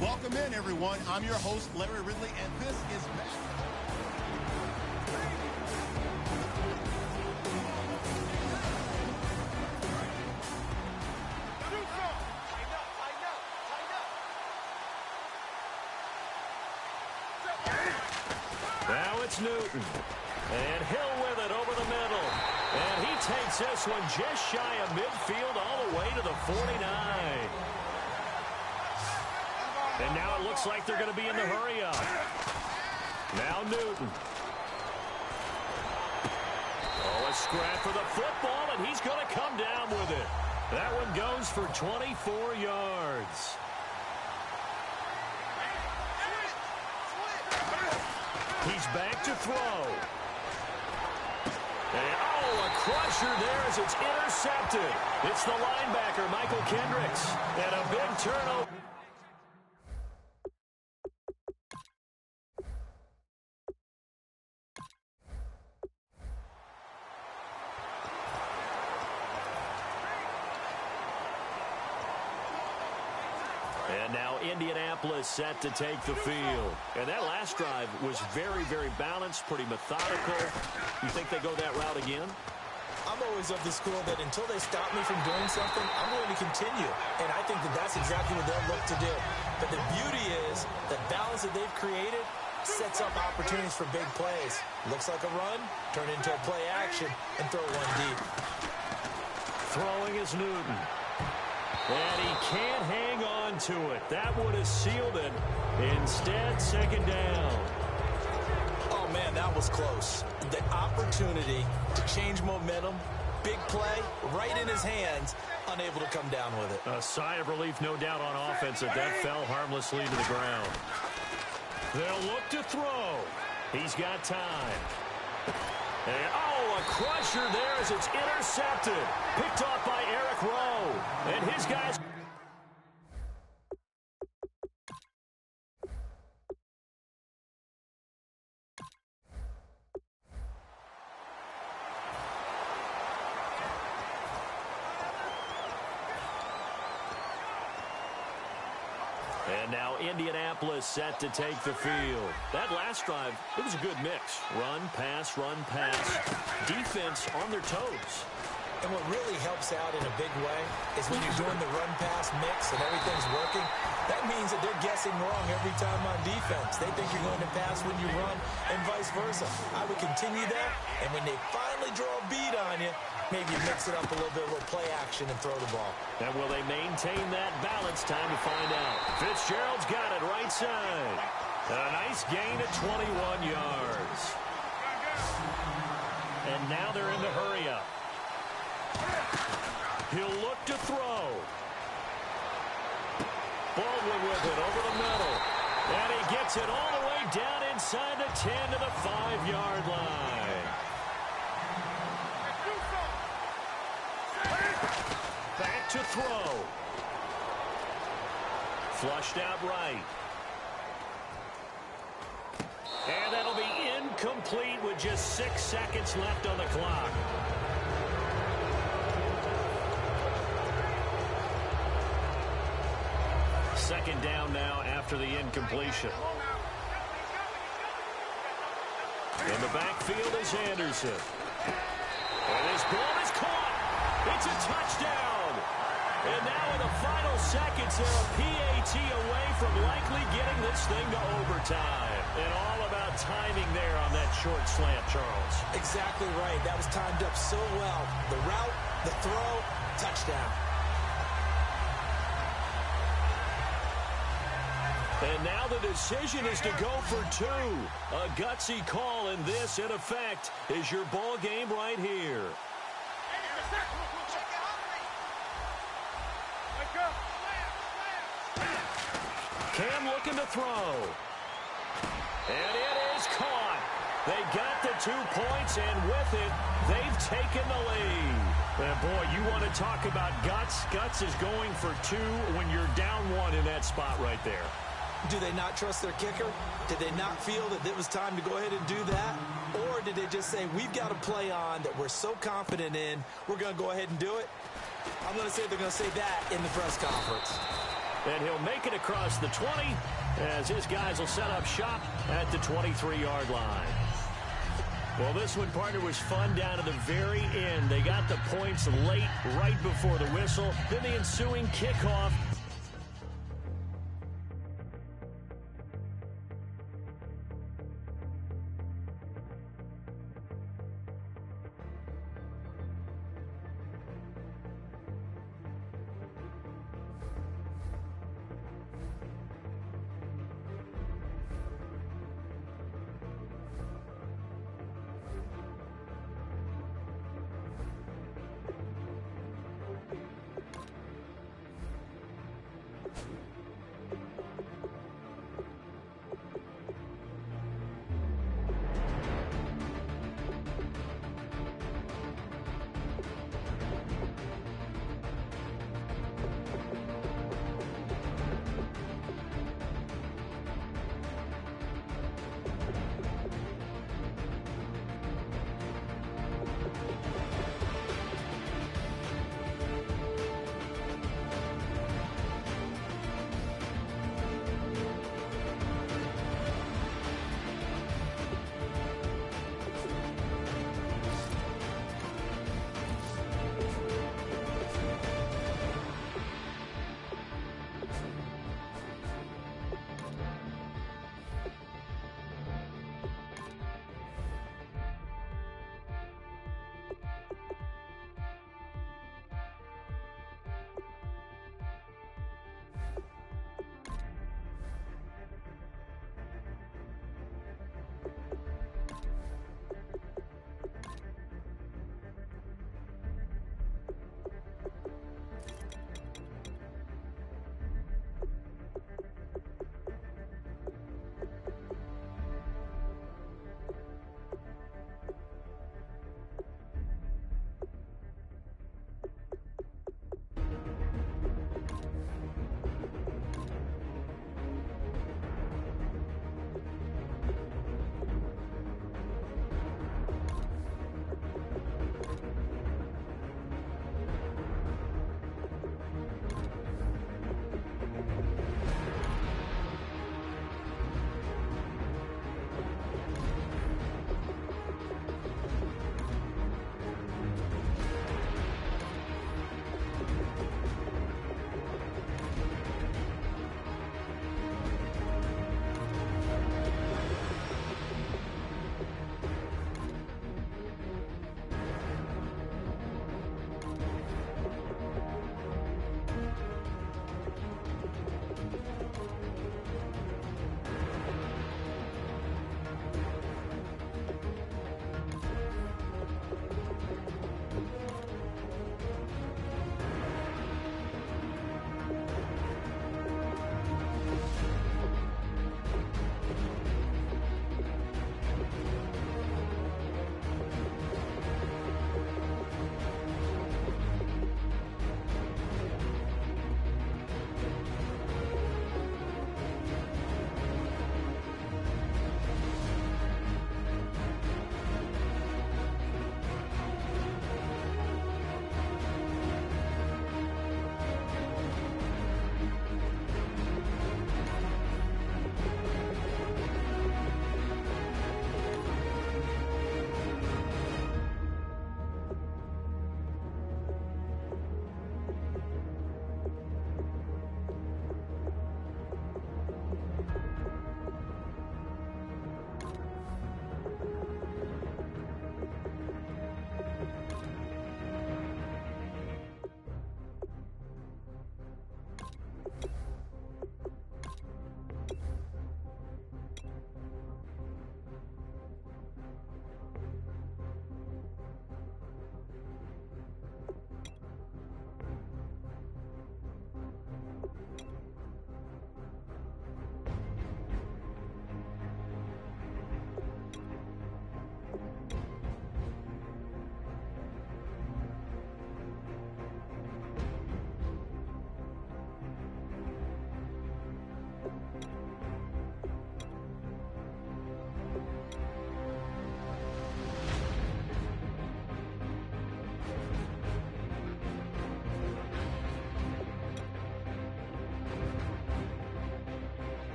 Welcome in, everyone. I'm your host, Larry Ridley, and this is Madden. Now it's Newton. And Hill with it over the middle. And he takes this one just shy of midfield all the way to the 49. And now it looks like they're going to be in the hurry-up. Now Newton. Oh, a scrap for the football, and he's going to come down with it. That one goes for 24 yards. He's back to throw. And, oh, a crusher there as it's intercepted. It's the linebacker, Michael Kendricks. And a big turnover. And now Indianapolis set to take the field. And that last drive was very, very balanced, pretty methodical. You think they go that route again? I'm always of the school that until they stop me from doing something, I'm going to continue. And I think that that's exactly what they'll look to do. But the beauty is the balance that they've created sets up opportunities for big plays. Looks like a run, turn into a play action, and throw one deep. Throwing is Newton. And he can't hang on to it. That would have sealed it. Instead, second down. Oh, man, that was close. The opportunity to change momentum, big play, right in his hands, unable to come down with it. A sigh of relief, no doubt, on offense that fell harmlessly to the ground. They'll look to throw. He's got time. And, oh, a crusher there as it's intercepted. Picked off by Eric Rowe. And his guys... And now Indianapolis set to take the field. That last drive, it was a good mix. Run, pass, defense on their toes. And what really helps out in a big way is when you're doing the run-pass mix and everything's working, that means that they're guessing wrong every time on defense. They think you're going to pass when you run and vice versa. I would continue that, and when they finally draw a beat on you, maybe you mix it up a little bit, a little play action, and throw the ball. And will they maintain that balance? Time to find out. Fitzgerald's got it right side. And a nice gain at 21 yards. And now they're in the hurry-up. He'll look to throw. Baldwin with it over the middle. And he gets it all the way down inside the 10 to the 5-yard line. Back to throw. Flushed out right. And that'll be incomplete with just 6 seconds left on the clock. Second down now after the incompletion. In the backfield is Anderson. And his ball is caught. It's a touchdown. And now in the final seconds, they're a PAT away from likely getting this thing to overtime. And all about timing there on that short slant, Charles. Exactly right. That was timed up so well. The route, the throw, touchdown. And now the decision is to go for 2. A gutsy call, and this, in effect, is your ball game right here. Cam looking to throw. And it is caught. They got the 2 points, and with it, they've taken the lead. And boy, you want to talk about guts. Guts is going for 2 when you're down 1 in that spot right there. Do they not trust their kicker? Did they not feel that it was time to go ahead and do that? Or did they just say, we've got a play on that we're so confident in, we're going to go ahead and do it? I'm going to say they're going to say that in the press conference. And he'll make it across the 20 as his guys will set up shop at the 23-yard line. Well, this one, partner, was fun down to the very end. They got the points late, right before the whistle. Then the ensuing kickoff